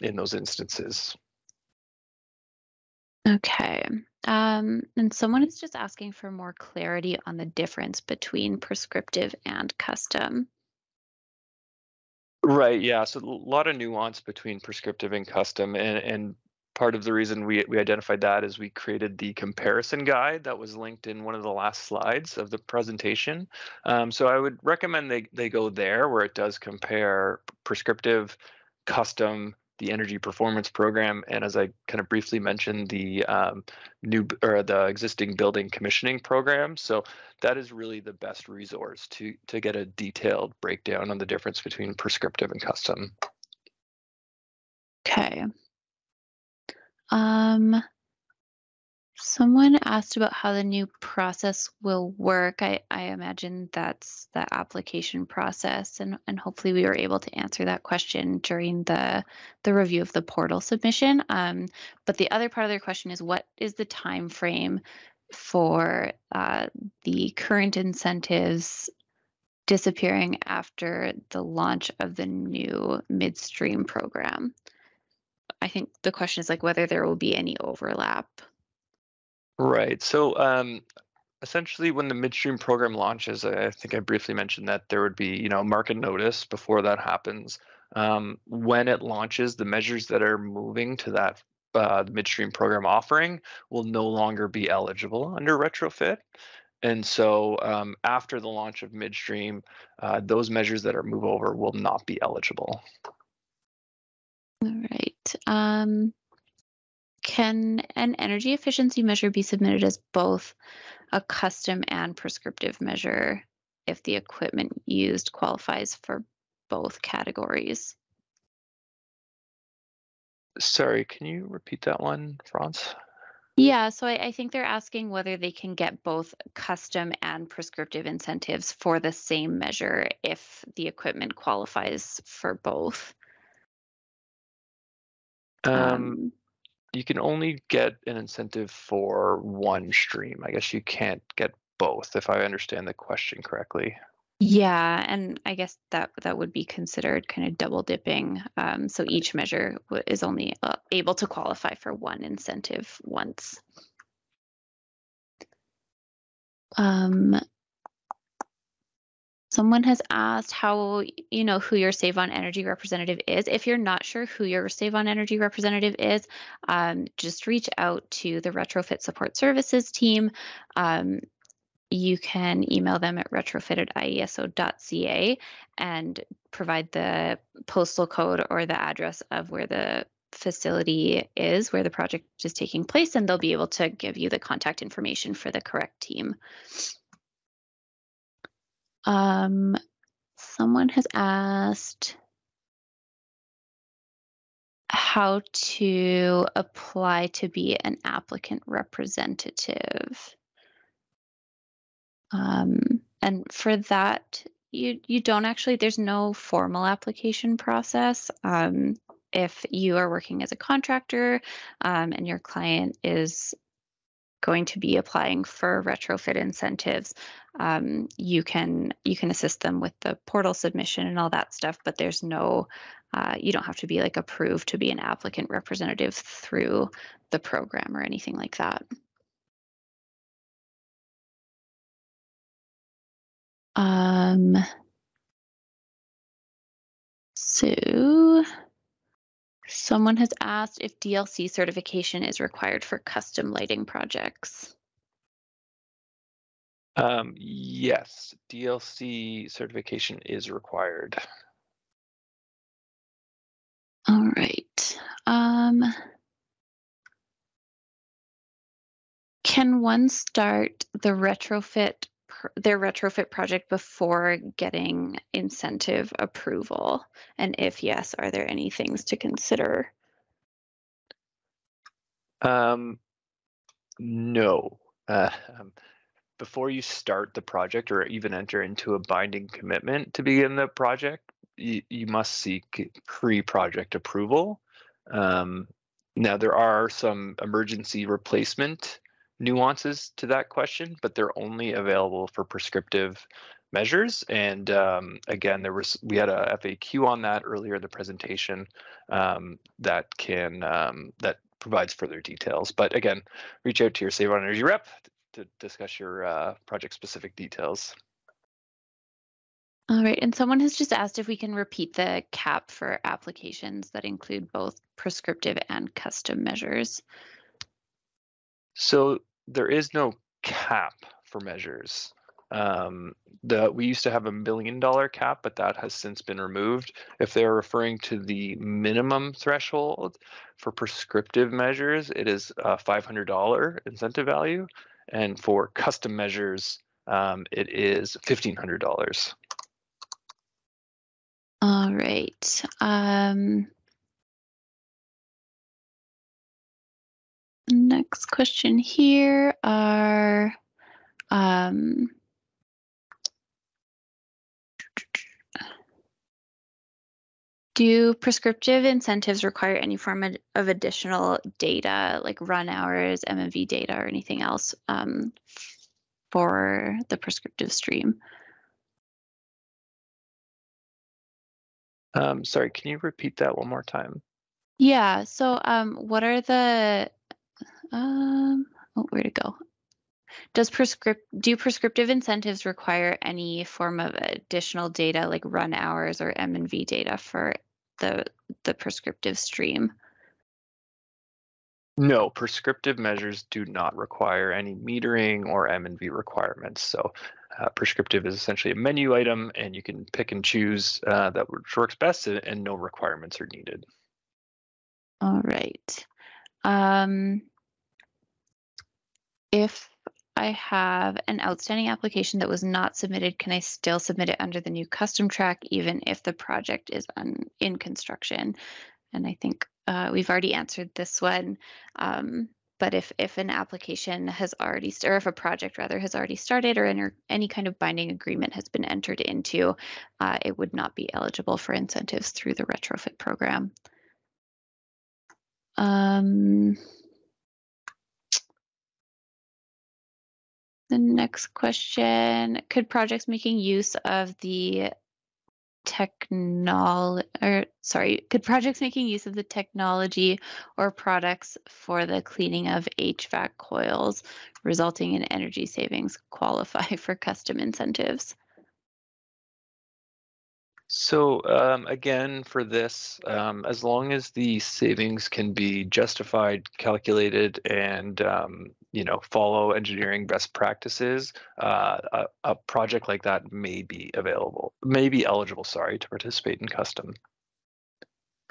in those instances. Okay. And someone is just asking for more clarity on the difference between prescriptive and custom. Right, yeah. So a lot of nuance between prescriptive and custom, and part of the reason we identified that is we created the comparison guide that was linked in one of the last slides of the presentation. So I would recommend they go there, where it does compare prescriptive, custom, the energy performance program, and as I kind of briefly mentioned, the the existing building commissioning program. So that is really the best resource to get a detailed breakdown on the difference between prescriptive and custom. Okay. Someone asked about how the new process will work. I imagine that's the application process, and hopefully we were able to answer that question during the review of the portal submission. But the other part of their question is, what is the time frame for the current incentives disappearing after the launch of the new midstream program? I think the question is like whether there will be any overlap. Right. So essentially, when the midstream program launches, I think I briefly mentioned that there would be, market notice before that happens. When it launches, the measures that are moving to that midstream program offering will no longer be eligible under retrofit. And so after the launch of midstream, those measures that are move over will not be eligible. All right. Can an energy efficiency measure be submitted as both a custom and prescriptive measure if the equipment used qualifies for both categories? Sorry, can you repeat that one, Franz? Yeah, so I think they're asking whether they can get both custom and prescriptive incentives for the same measure if the equipment qualifies for both. You can only get an incentive for one stream. I guess you can't get both, if I understand the question correctly. Yeah, and I guess that would be considered kind of double dipping. So each measure is only able to qualify for one incentive once. Someone has asked how you know who your Save on Energy representative is. If you're not sure who your Save on Energy representative is, just reach out to the Retrofit Support Services team. You can email them at retrofit@ieso.ca and provide the postal code or the address of where the facility is, where the project is taking place, and they'll be able to give you the contact information for the correct team. Someone has asked how to apply to be an applicant representative. And for that, you don't actually, there's no formal application process. If you are working as a contractor and your client is going to be applying for retrofit incentives, you can assist them with the portal submission and all that stuff, but there's no, you don't have to be like approved to be an applicant representative through the program or anything like that. So someone has asked if DLC certification is required for custom lighting projects. Yes, DLC certification is required. All right. Can one start their retrofit project before getting incentive approval? And if yes, are there any things to consider? No. Before you start the project or even enter into a binding commitment to begin the project, you must seek pre-project approval. Now, there are some emergency replacement nuances to that question, but they're only available for prescriptive measures. And again, we had a FAQ on that earlier in the presentation that provides further details. But again, reach out to your Save on Energy rep to discuss your project-specific details. All right, and someone has just asked if we can repeat the cap for applications that include both prescriptive and custom measures. So there is no cap for measures. We used to have $1 million cap, but that has since been removed. If they're referring to the minimum threshold for prescriptive measures, it is a $500 incentive value, and for custom measures, it is $1,500. All right. Next question here are do prescriptive incentives require any form of additional data, like run hours, MMV data, or anything else for the prescriptive stream? Sorry, can you repeat that one more time? Yeah. So, what are the where'd it go? Do prescriptive incentives require any form of additional data, like run hours or M&V data for the prescriptive stream? No, prescriptive measures do not require any metering or M&V requirements. So prescriptive is essentially a menu item, and you can pick and choose that which works best, and no requirements are needed. All right. If I have an outstanding application that was not submitted, can I still submit it under the new custom track, even if the project is in construction? And I think we've already answered this one. But if an application has already, or if a project rather has already started, or any kind of binding agreement has been entered into, it would not be eligible for incentives through the retrofit program. The next question, could projects making use of the technology or products for the cleaning of HVAC coils resulting in energy savings qualify for custom incentives? So again, for this, as long as the savings can be justified, calculated, and follow engineering best practices, a project like that may be eligible, to participate in custom.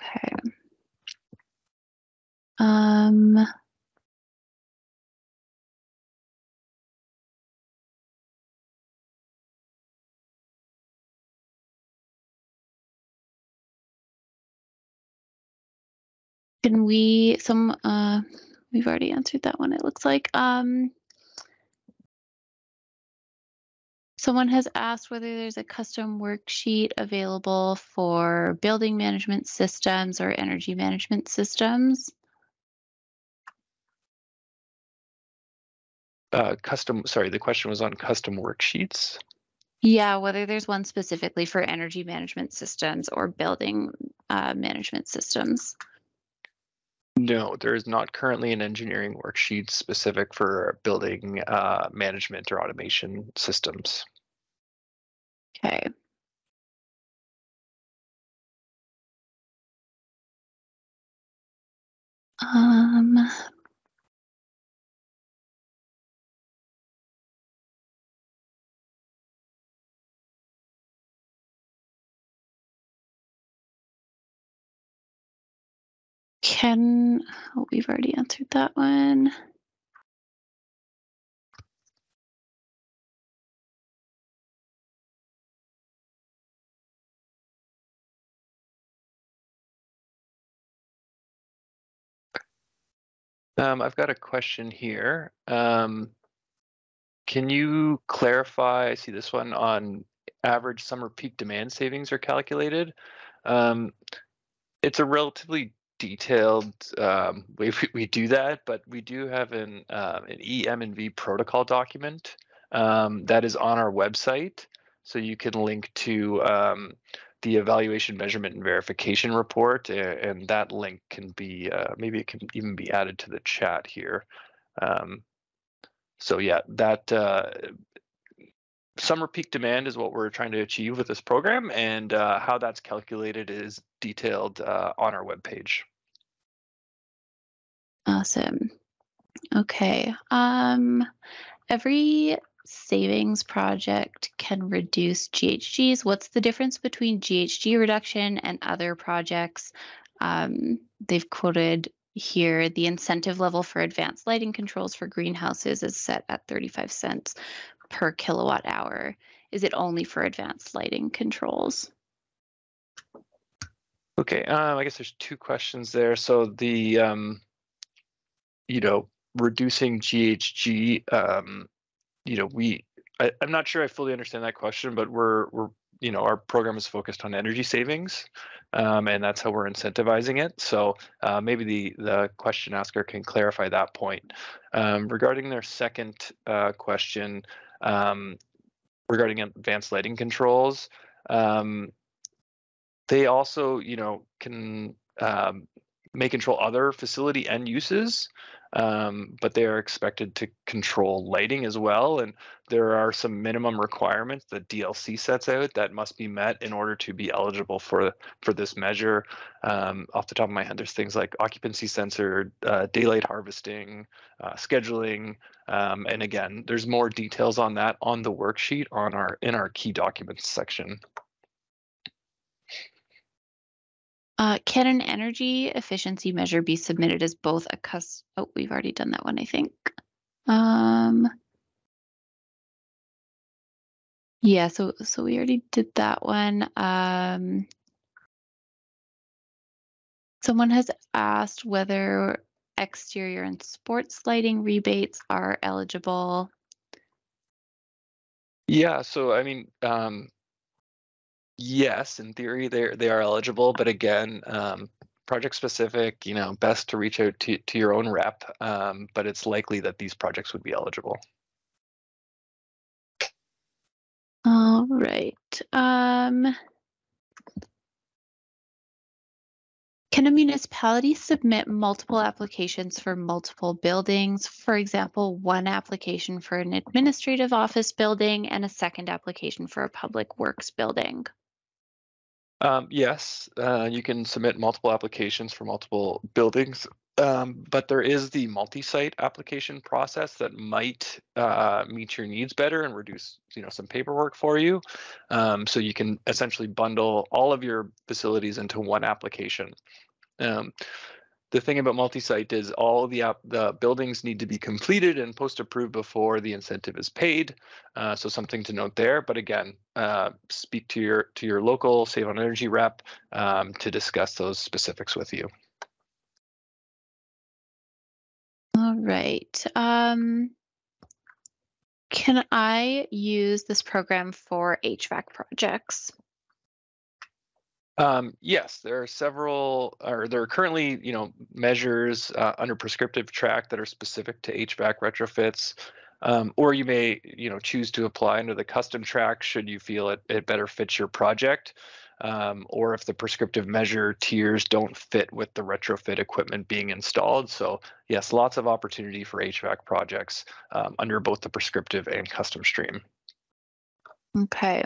Okay. We've already answered that one, it looks like. Someone has asked whether there's a custom worksheet available for building management systems or energy management systems. The question was on custom worksheets. Yeah, whether there's one specifically for energy management systems or building management systems. No, there is not currently an engineering worksheet specific for building management or automation systems. Okay. We've already answered that one. I've got a question here. Can you clarify, I see this one, on average summer peak demand savings are calculated? It's a relatively detailed way we do that, but we do have an EM&V protocol document that is on our website. So you can link to the evaluation, measurement, and verification report, and that link can be, maybe it can even be added to the chat here. So yeah, that summer peak demand is what we're trying to achieve with this program, and how that's calculated is detailed on our webpage. Awesome. Okay. Every savings project can reduce GHGs. What's the difference between GHG reduction and other projects? They've quoted here the incentive level for advanced lighting controls for greenhouses is set at 35 cents per kilowatt hour. Is it only for advanced lighting controls? Okay, I guess there's two questions there. So the reducing GHG, I'm not sure I fully understand that question, but we're our program is focused on energy savings, and that's how we're incentivizing it. So maybe the question asker can clarify that point. Regarding their second question, regarding advanced lighting controls, they also can may control other facility end uses, but they are expected to control lighting as well. And there are some minimum requirements that DLC sets out that must be met in order to be eligible for this measure. Off the top of my head, there's things like occupancy sensor, daylight harvesting, scheduling, and again, there's more details on that on the worksheet in our key documents section. Can an energy efficiency measure be submitted as both a oh, we've already done that one, I think. Yeah, so we already did that one. Someone has asked whether exterior and sports lighting rebates are eligible. Yeah, so I mean, yes, in theory they are eligible, but again, project specific, best to reach out to your own rep, but it's likely that these projects would be eligible. All right. Can a municipality submit multiple applications for multiple buildings? For example, one application for an administrative office building and a second application for a public works building? Yes, you can submit multiple applications for multiple buildings, but there is the multi-site application process that might meet your needs better and reduce, some paperwork for you. So you can essentially bundle all of your facilities into one application. The thing about multi-site is all the buildings need to be completed and post-approved before the incentive is paid. So something to note there. But again, speak to your local Save on Energy rep to discuss those specifics with you. All right. Can I use this program for HVAC projects? Yes, there are currently, measures under prescriptive track that are specific to HVAC retrofits, or you may, choose to apply under the custom track should you feel it better fits your project, or if the prescriptive measure tiers don't fit with the retrofit equipment being installed. So yes, lots of opportunity for HVAC projects under both the prescriptive and custom stream. Okay.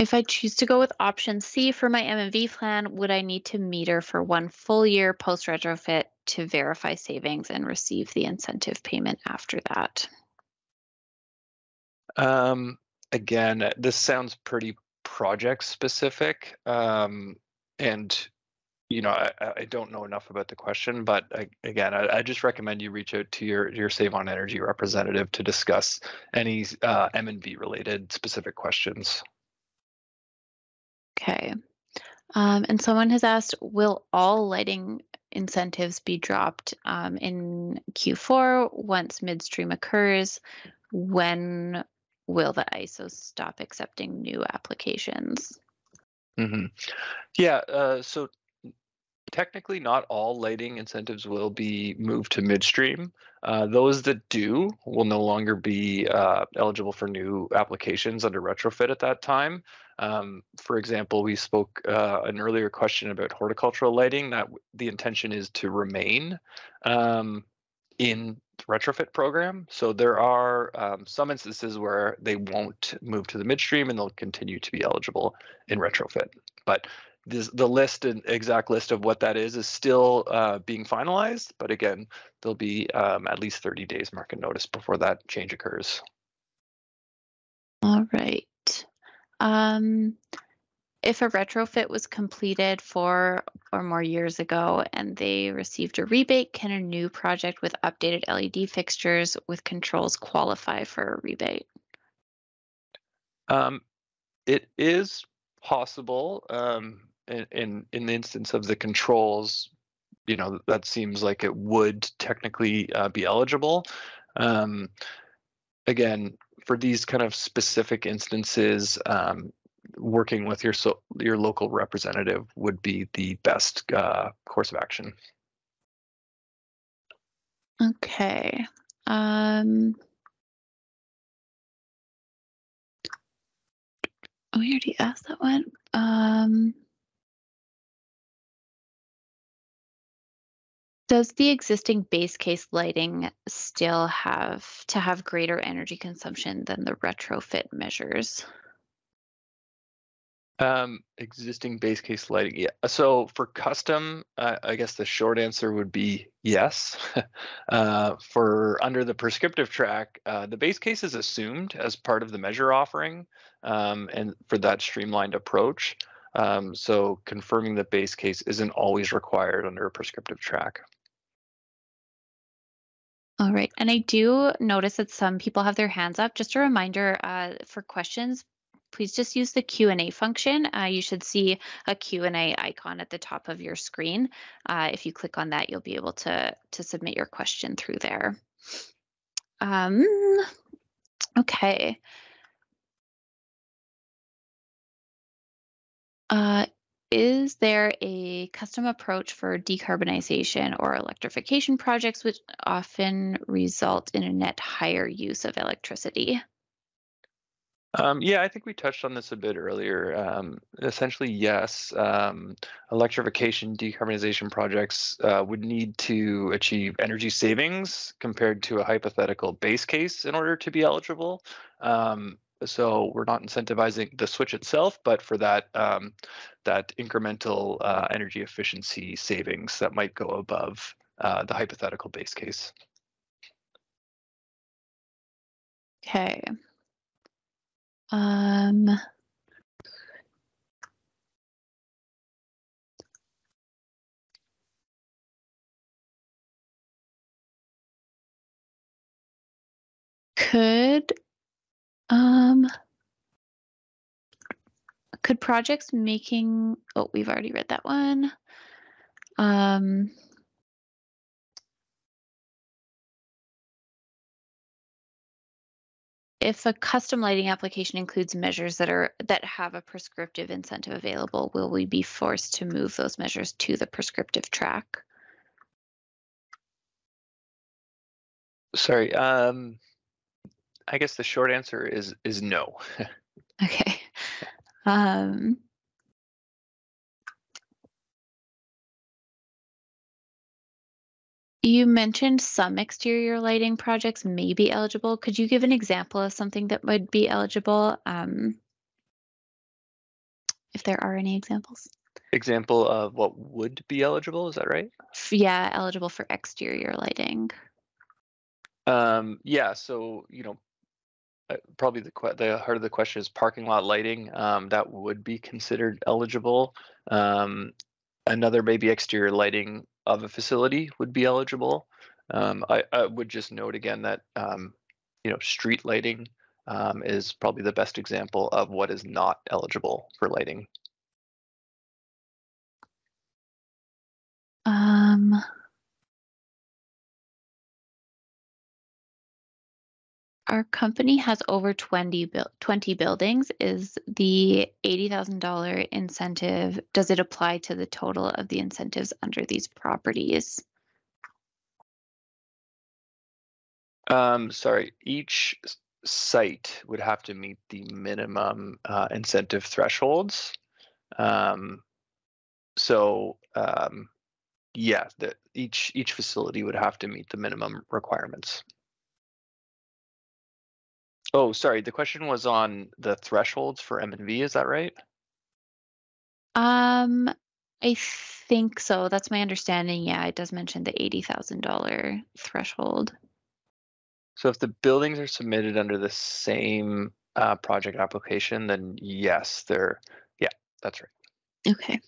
If I choose to go with option C for my M&V plan, would I need to meter for one full year post-retrofit to verify savings and receive the incentive payment after that? Again, this sounds pretty project specific, and I don't know enough about the question, but I just recommend you reach out to your Save on Energy representative to discuss any M&V related specific questions. Okay. And someone has asked, will all lighting incentives be dropped in Q4 once midstream occurs? When will the ISO stop accepting new applications? Mm-hmm. Yeah, so technically not all lighting incentives will be moved to midstream. Those that do will no longer be eligible for new applications under retrofit at that time. For example, we spoke an earlier question about horticultural lighting, that the intention is to remain in Retrofit Program. So there are some instances where they won't move to the midstream and they'll continue to be eligible in retrofit. But the list and exact list of what that is still being finalized. But again, there'll be at least 30 days market notice before that change occurs. All right. If a retrofit was completed 4 or more years ago and they received a rebate, can a new project with updated LED fixtures with controls qualify for a rebate? It is possible in the instance of the controls. That seems like it would technically be eligible. Again, for these kind of specific instances, working with your local representative would be the best course of action. Okay. We already asked that one. Does the existing base case lighting still have to have greater energy consumption than the retrofit measures? Existing base case lighting, yeah. So for custom, I guess the short answer would be yes. For under the prescriptive track, the base case is assumed as part of the measure offering, and for that streamlined approach. So confirming the base case isn't always required under a prescriptive track. All right, and I do notice that some people have their hands up. Just a reminder, for questions, please just use the Q&A function. You should see a Q&A icon at the top of your screen. If you click on that, you'll be able to submit your question through there. Okay. Is there a custom approach for decarbonization or electrification projects which often result in a net higher use of electricity? Yeah, I think we touched on this a bit earlier. Essentially, yes, electrification, decarbonization projects would need to achieve energy savings compared to a hypothetical base case in order to be eligible. So we're not incentivizing the switch itself, but for that incremental energy efficiency savings that might go above the hypothetical base case. Okay. Could projects making, oh, we've already read that one. If a custom lighting application includes measures that have a prescriptive incentive available, will we be forced to move those measures to the prescriptive track? Sorry, I guess the short answer is no. Okay. You mentioned some exterior lighting projects may be eligible. Could you give an example of something that would be eligible, if there are any examples? Example of what would be eligible, is that right? Yeah, eligible for exterior lighting. Yeah, so probably the heart of the question is parking lot lighting. That would be considered eligible. Another maybe exterior lighting of a facility would be eligible. I would just note again that street lighting is probably the best example of what is not eligible for lighting. Our company has over 20 buildings. Is the $80,000 incentive, does it apply to the total of the incentives under these properties? Sorry, each site would have to meet the minimum incentive thresholds. So Yeah, each facility would have to meet the minimum requirements. Oh, sorry, the question was on the thresholds for M&V, is that right? Um, I think so. That's my understanding. Yeah, it does mention the $80,000 threshold. So if the buildings are submitted under the same project application, then yes, yeah, that's right. Okay.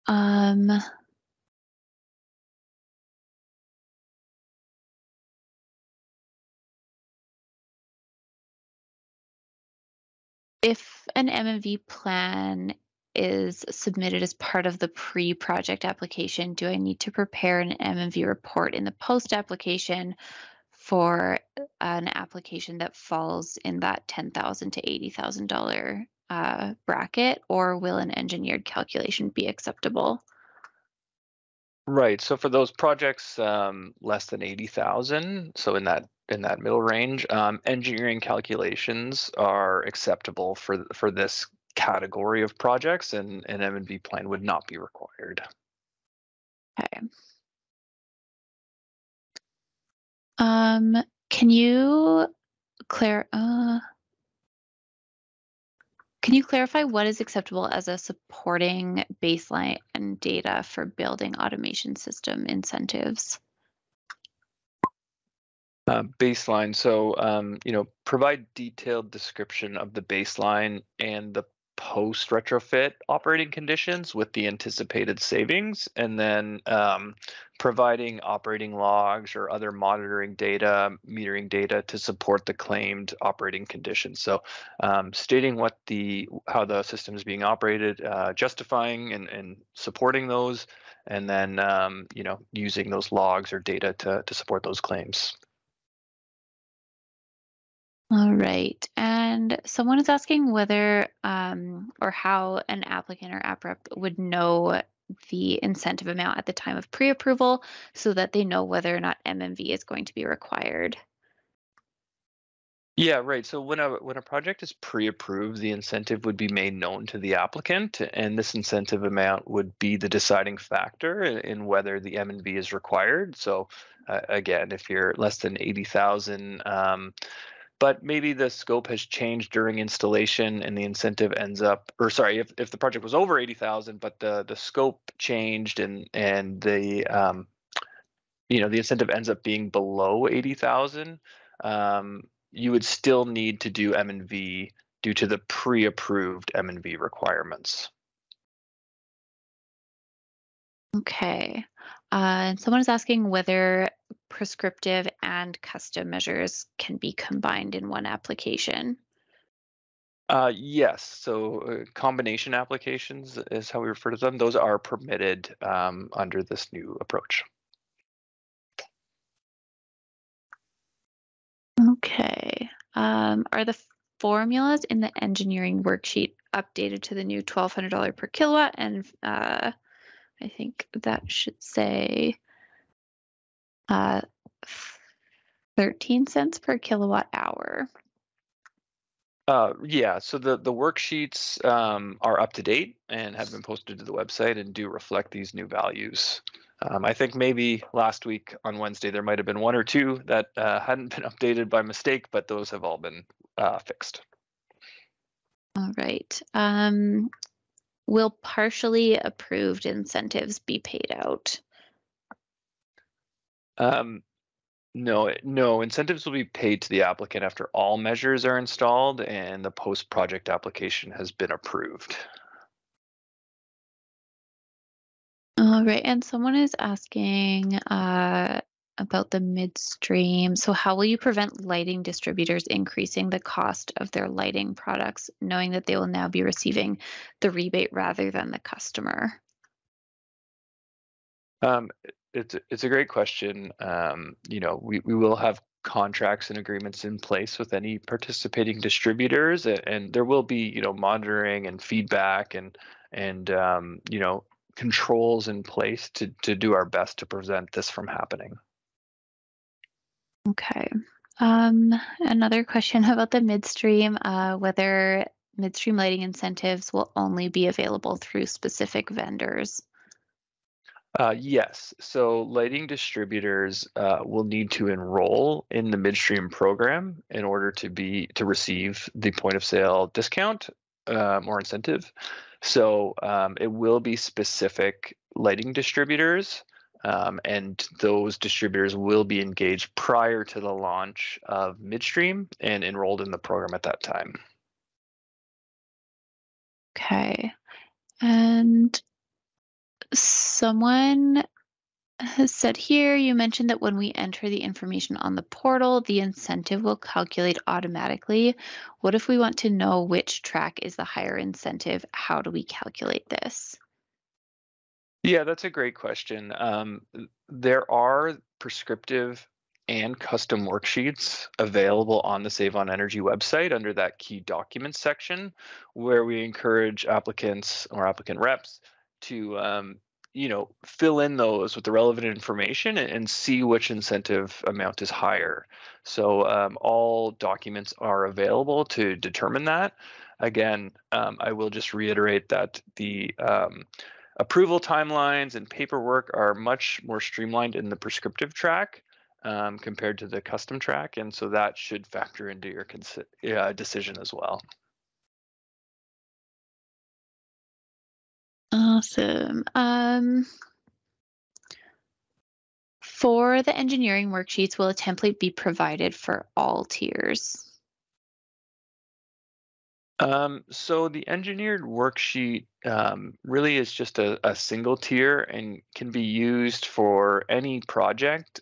Um, if an M&V plan is submitted as part of the pre-project application, do I need to prepare an M&V report in the post-application for an application that falls in that $10,000 to $80,000 bracket, or will an engineered calculation be acceptable? Right. So for those projects less than 80,000, so in that middle range, engineering calculations are acceptable for this category of projects, and an M&V plan would not be required. Okay. Can you clar can you clarify what is acceptable as a supporting baseline and data for building automation system incentives? Baseline. So, provide detailed description of the baseline and the post retrofit operating conditions with the anticipated savings, and then providing operating logs or other monitoring data, metering data to support the claimed operating conditions. So, stating how the system is being operated, justifying and supporting those, and then using those logs or data to support those claims. All right. And someone is asking whether or how an applicant or app rep would know the incentive amount at the time of pre-approval so that they know whether or not MMV is going to be required. Yeah, right. So when a project is pre-approved, the incentive would be made known to the applicant, and this incentive amount would be the deciding factor in whether the M&V is required. So again, if you're less than 80,000, but maybe the scope has changed during installation and the incentive ends up, or sorry, if the project was over 80,000, but the scope changed and the incentive ends up being below 80,000, you would still need to do M&V due to the pre-approved M&V requirements. Okay. And someone is asking whether prescriptive and custom measures can be combined in one application. Yes, so combination applications is how we refer to them. Those are permitted under this new approach. Okay. Are the formulas in the engineering worksheet updated to the new $1,200 per kilowatt? And I think that should say uh, 13 cents per kilowatt hour. Yeah, so the worksheets are up to date and have been posted to the website and do reflect these new values. I think maybe last week on Wednesday there might have been one or two that hadn't been updated by mistake, but those have all been fixed. All right. Will partially approved incentives be paid out? No, incentives will be paid to the applicant after all measures are installed and the post-project application has been approved. All right, and someone is asking about the midstream. So how will you prevent lighting distributors increasing the cost of their lighting products, knowing that they will now be receiving the rebate rather than the customer? Um, it's a great question. We will have contracts and agreements in place with any participating distributors, and there will be monitoring and feedback and controls in place to do our best to prevent this from happening. Okay. Another question about the midstream, whether midstream lighting incentives will only be available through specific vendors. Yes. So lighting distributors will need to enroll in the midstream program in order to receive the point of sale discount or incentive. So it will be specific lighting distributors, and those distributors will be engaged prior to the launch of midstream and enrolled in the program at that time. Okay. And someone has said here, you mentioned that when we enter the information on the portal, the incentive will calculate automatically. What if we want to know which track is the higher incentive? How do we calculate this? Yeah, that's a great question. There are prescriptive and custom worksheets available on the Save on Energy website under that key documents section, where we encourage applicants or applicant reps to, fill in those with the relevant information and see which incentive amount is higher. So all documents are available to determine that. Again, I will just reiterate that the approval timelines and paperwork are much more streamlined in the prescriptive track compared to the custom track, and so that should factor into your decision as well. Awesome. For the engineering worksheets, will a template be provided for all tiers? So the engineered worksheet really is just a single tier and can be used for any project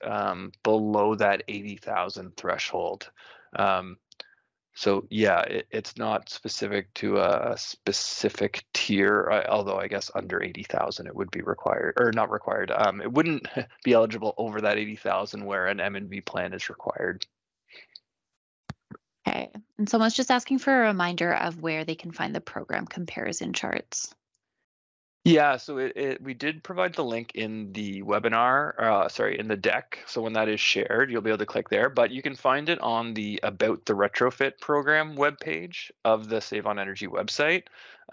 below that 80,000 threshold. Um, So yeah, it's not specific to a specific tier, although I guess under 80,000 it would be required, or not required. It wouldn't be eligible over that 80,000 where an M&V plan is required. Okay. And someone's just asking for a reminder of where they can find the program comparison charts. Yeah, so we did provide the link in the webinar, sorry, in the deck. So when that is shared, you'll be able to click there, but you can find it on the About the Retrofit Program webpage of the Save on Energy website.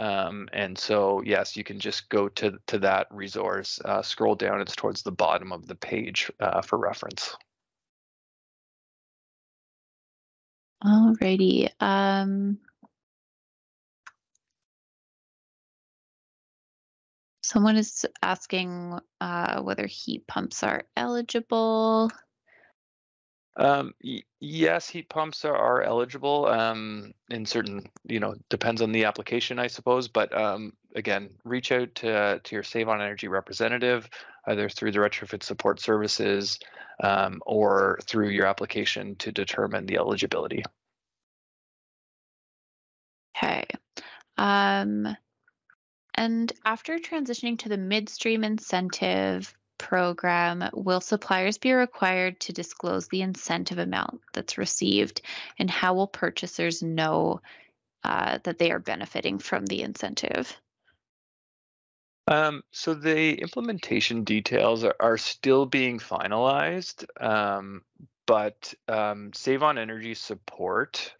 And so, yes, you can just go to that resource, scroll down, it's towards the bottom of the page for reference. Alrighty. Someone is asking whether heat pumps are eligible. Yes, heat pumps are eligible in certain, depends on the application, I suppose. But again, reach out to your Save on Energy representative, either through the Retrofit Support Services or through your application to determine the eligibility. Okay. And after transitioning to the midstream incentive program, will suppliers be required to disclose the incentive amount that's received? And how will purchasers know that they are benefiting from the incentive? So the implementation details are still being finalized, but Save on Energy support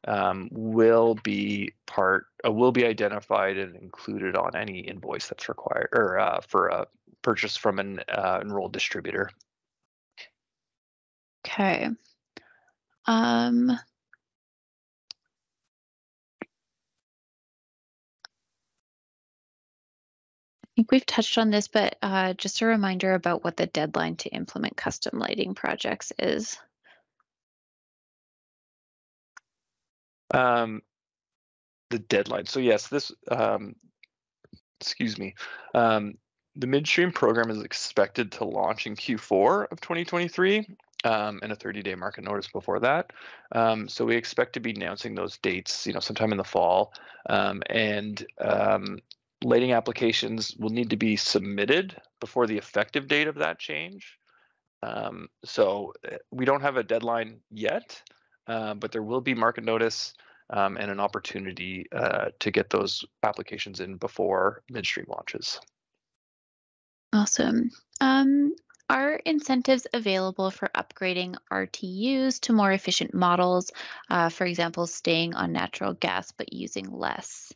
will be identified and included on any invoice that's required or for a purchase from an enrolled distributor. Okay. I think we've touched on this, but just a reminder about what the deadline to implement custom lighting projects is. The deadline. So yes, this excuse me. The midstream program is expected to launch in Q4 of 2023 and a 30-day market notice before that. So we expect to be announcing those dates, sometime in the fall. And lighting applications will need to be submitted before the effective date of that change. So we don't have a deadline yet, but there will be market notice and an opportunity to get those applications in before midstream launches. Awesome. Are incentives available for upgrading RTUs to more efficient models? For example, staying on natural gas but using less?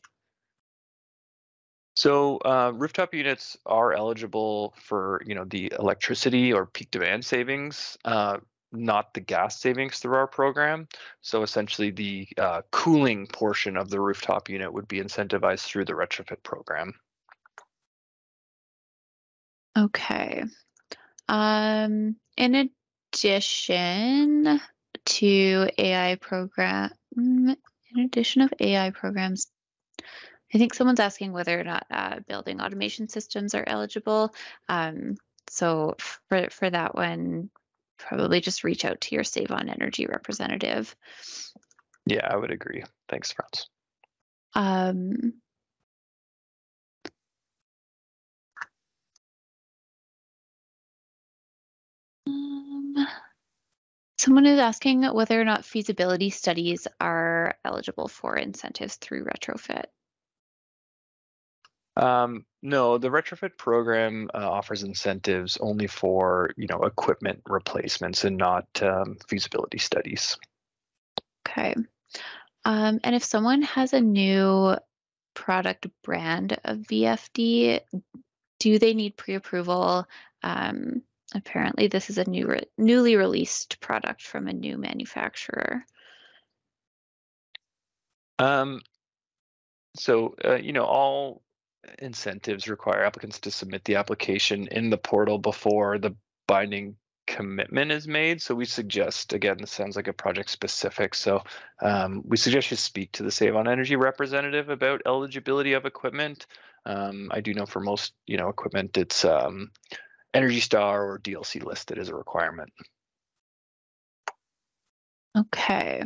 So rooftop units are eligible for, the electricity or peak demand savings, not the gas savings through our program. So essentially, the cooling portion of the rooftop unit would be incentivized through the retrofit program. Okay. In addition to AI program, in addition of AI programs, I think someone's asking whether or not building automation systems are eligible. Um, so for that one, probably just reach out to your Save on Energy representative. Yeah, I would agree. Thanks, Franz. Um, Someone is asking whether or not feasibility studies are eligible for incentives through retrofit. No, the retrofit program offers incentives only for, equipment replacements and not feasibility studies. Okay. And if someone has a new product brand of VFD, do they need pre-approval? Apparently, this is a newly released product from a new manufacturer. So, all incentives require applicants to submit the application in the portal before the binding commitment is made. So we suggest, again, this sounds like a project specific. So we suggest you speak to the Save on Energy representative about eligibility of equipment. I do know for most, equipment, it's Energy Star or DLC listed as a requirement. Okay.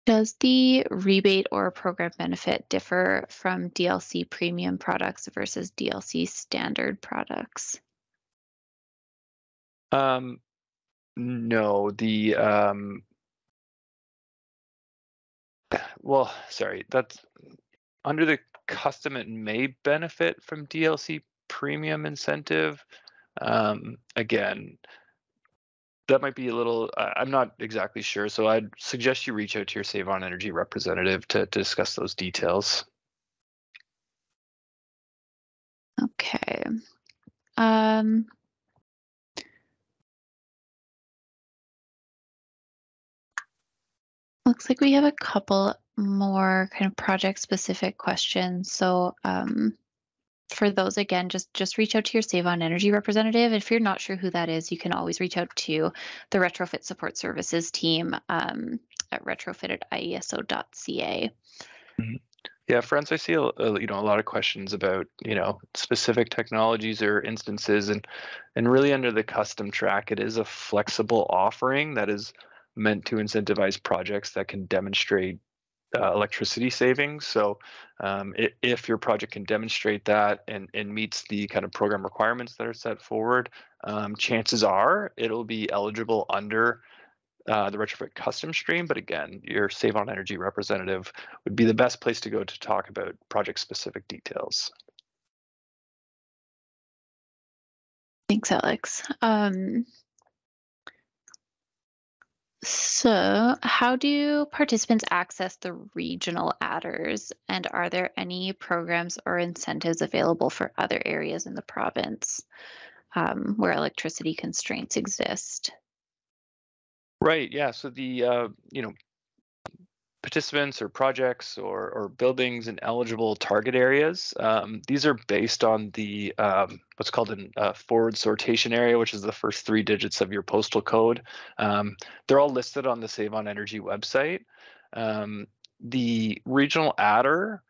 Does the rebate or program benefit differ from DLC premium products versus DLC standard products? No, well, sorry, that's under the custom, it may benefit from DLC premium incentive. Again, that might be a little, I'm not exactly sure. So I'd suggest you reach out to your Save on Energy representative to discuss those details. Okay. Looks like we have a couple more kind of project specific questions. So for those, again, just reach out to your Save on Energy representative. If you're not sure who that is, you can always reach out to the Retrofit Support Services team at retrofit@ieso.ca. Mm-hmm. Yeah, friends, I see a lot of questions about specific technologies or instances, and really under the custom track, it is a flexible offering that is meant to incentivize projects that can demonstrate electricity savings. So if your project can demonstrate that and meets the kind of program requirements that are set forward, chances are it'll be eligible under the retrofit custom stream. But again, your Save on Energy representative would be the best place to go to talk about project specific details. Thanks, Alex. So how do participants access the regional adders, and are there any programs or incentives available for other areas in the province where electricity constraints exist? Right. Yeah. So the participants or projects or buildings in eligible target areas. These are based on the what's called a forward sortation area, which is the first 3 digits of your postal code. They're all listed on the Save on Energy website. The regional adder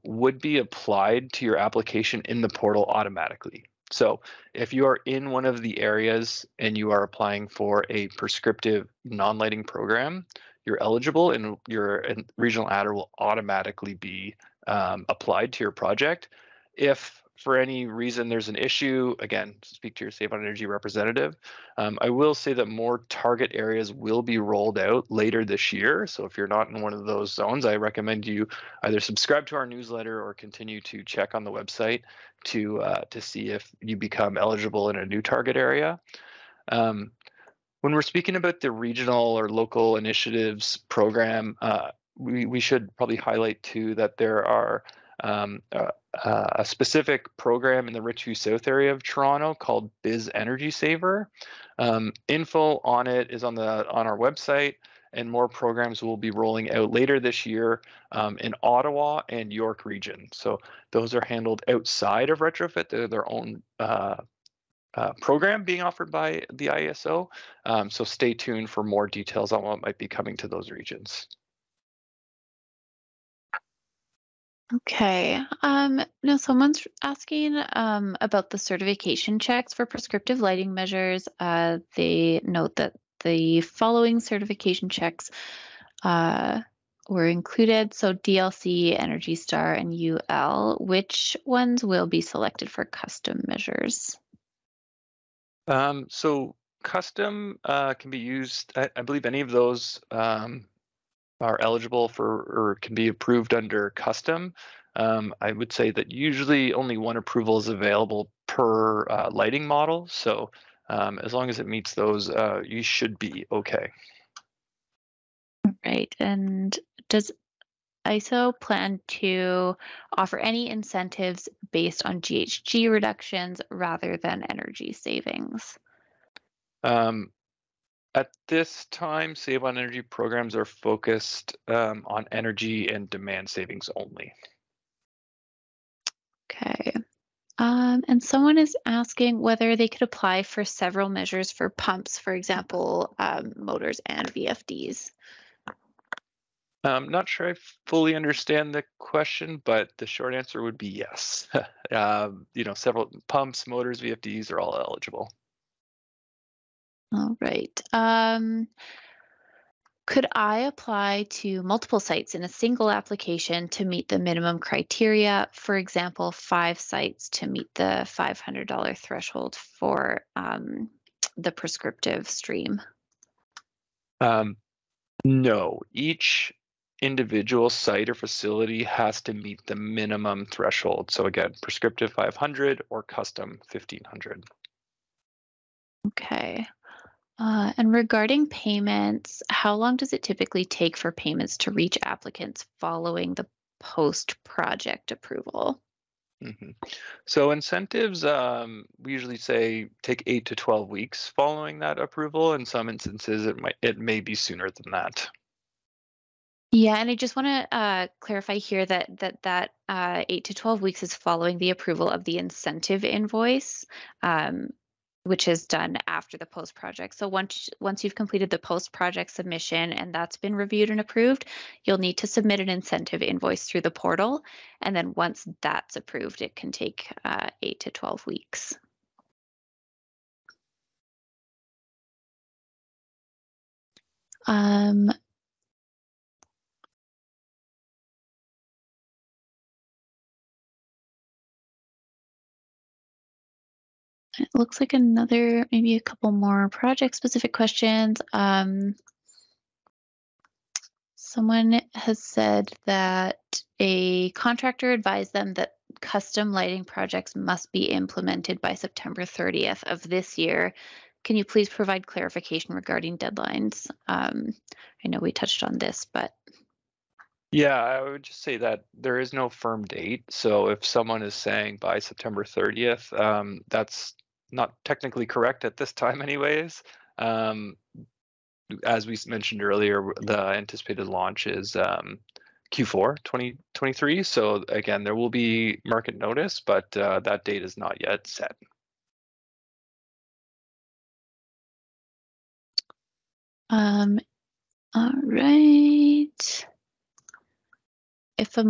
would be applied to your application in the portal automatically. So if you are in one of the areas and you are applying for a prescriptive non-lighting program, you're eligible and your regional adder will automatically be applied to your project. If for any reason there's an issue, again, speak to your Save on Energy representative. I will say that more target areas will be rolled out later this year. So if you're not in one of those zones, I recommend you either subscribe to our newsletter or continue to check on the website to see if you become eligible in a new target area. When we're speaking about the regional or local initiatives program, we should probably highlight too that there are a specific program in the Richview South area of Toronto called Biz Energy Saver. Info on it is on our website, and more programs will be rolling out later this year in Ottawa and York region. So those are handled outside of Retrofit. They're their own program being offered by the IESO. So stay tuned for more details on what might be coming to those regions. Okay. Now someone's asking about the certification checks for prescriptive lighting measures. They note that the following certification checks were included. So DLC, Energy Star, and UL. Which ones will be selected for custom measures? So custom can be used, I believe any of those are eligible for or can be approved under custom. I would say that usually only one approval is available per lighting model. So as long as it meets those, you should be okay. Right. And does ISO plan to offer any incentives based on GHG reductions rather than energy savings? At this time, Save on Energy programs are focused on energy and demand savings only. Okay. And someone is asking whether they could apply for several measures for pumps, for example, motors and VFDs. Not sure I fully understand the question, but the short answer would be yes. Several pumps, motors, VFDs are all eligible. All right. Could I apply to multiple sites in a single application to meet the minimum criteria? For example, 5 sites to meet the $500 threshold for the prescriptive stream. No, each individual site or facility has to meet the minimum threshold. So again, prescriptive 500 or custom 1500. Okay. And regarding payments, how long does it typically take for payments to reach applicants following the post-project approval? So incentives, we usually say take 8 to 12 weeks following that approval. In some instances, it may be sooner than that. Yeah, and I just want to clarify here that 8 to 12 weeks is following the approval of the incentive invoice, which is done after the post-project. So once you've completed the post-project submission and that's been reviewed and approved, you'll need to submit an incentive invoice through the portal. And then once that's approved, it can take 8 to 12 weeks. It looks like maybe a couple more project-specific questions. Someone has said that a contractor advised them that custom lighting projects must be implemented by September 30th of this year. Can you please provide clarification regarding deadlines? I know we touched on this, but. Yeah, I would just say that there is no firm date. So if someone is saying by September 30th, that's not technically correct at this time anyways. As we mentioned earlier, the anticipated launch is Q4 2023. So again, there will be market notice, but that date is not yet set. All right. If a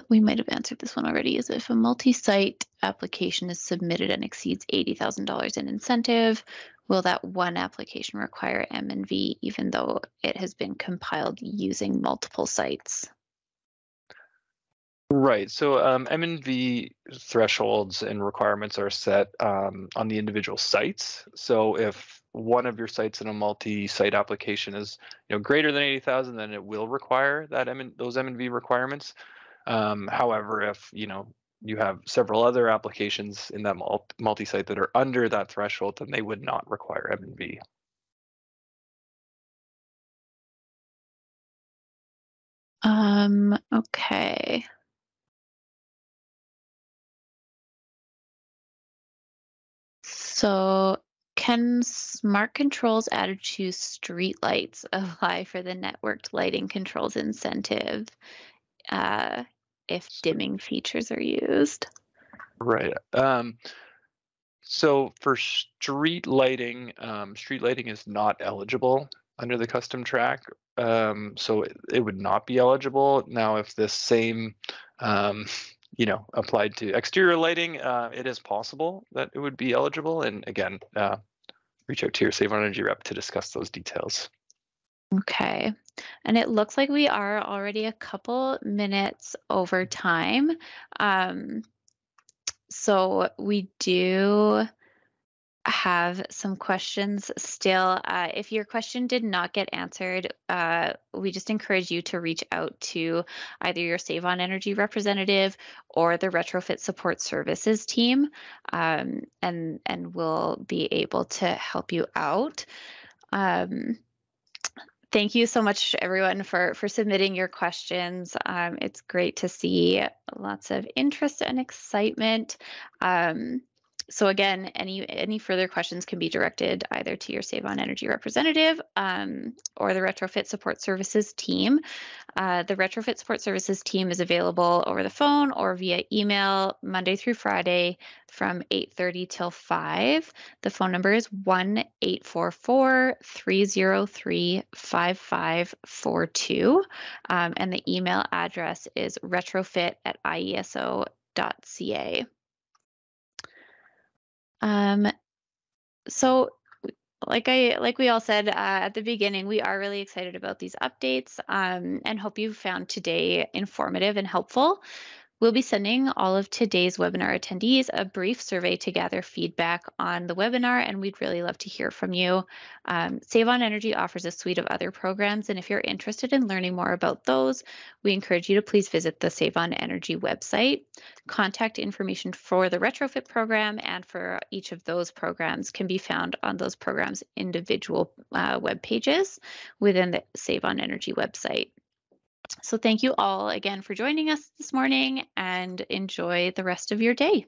we might have answered this one already, is if a multi-site application is submitted and exceeds $80,000 in incentive, will that one application require M&V even though it has been compiled using multiple sites? Right. So M&V thresholds and requirements are set on the individual sites. So if one of your sites in a multi-site application is greater than 80,000, then it will require that those M&V requirements. However, if you have several other applications in that multi-site that are under that threshold, then they would not require M&V. Okay. So can smart controls added to streetlights apply for the networked lighting controls incentive uh, if dimming features are used? Right. So for street lighting is not eligible under the custom track. So it would not be eligible. Now, if this same, applied to exterior lighting, it is possible that it would be eligible. And again, reach out to your Save on Energy rep to discuss those details. Okay. And it looks like we are already a couple minutes over time. So we do have some questions still. If your question did not get answered, we just encourage you to reach out to either your Save on Energy representative or the Retrofit Support Services team, and we'll be able to help you out. Thank you so much, everyone, for submitting your questions. It's great to see lots of interest and excitement. So again, any further questions can be directed either to your Save on Energy representative or the Retrofit Support Services team. The Retrofit Support Services team is available over the phone or via email Monday through Friday from 8:30 till 5. The phone number is 1-844-303-5542. And the email address is retrofit@ieso.ca. So like we all said at the beginning, we are really excited about these updates and hope you found today informative and helpful. We'll be sending all of today's webinar attendees a brief survey to gather feedback on the webinar, and we'd really love to hear from you. Save on Energy offers a suite of other programs, and if you're interested in learning more about those, we encourage you to please visit the Save on Energy website. Contact information for the Retrofit program and for each of those programs can be found on those programs' individual web pages within the Save on Energy website. So thank you all again for joining us this morning and enjoy the rest of your day.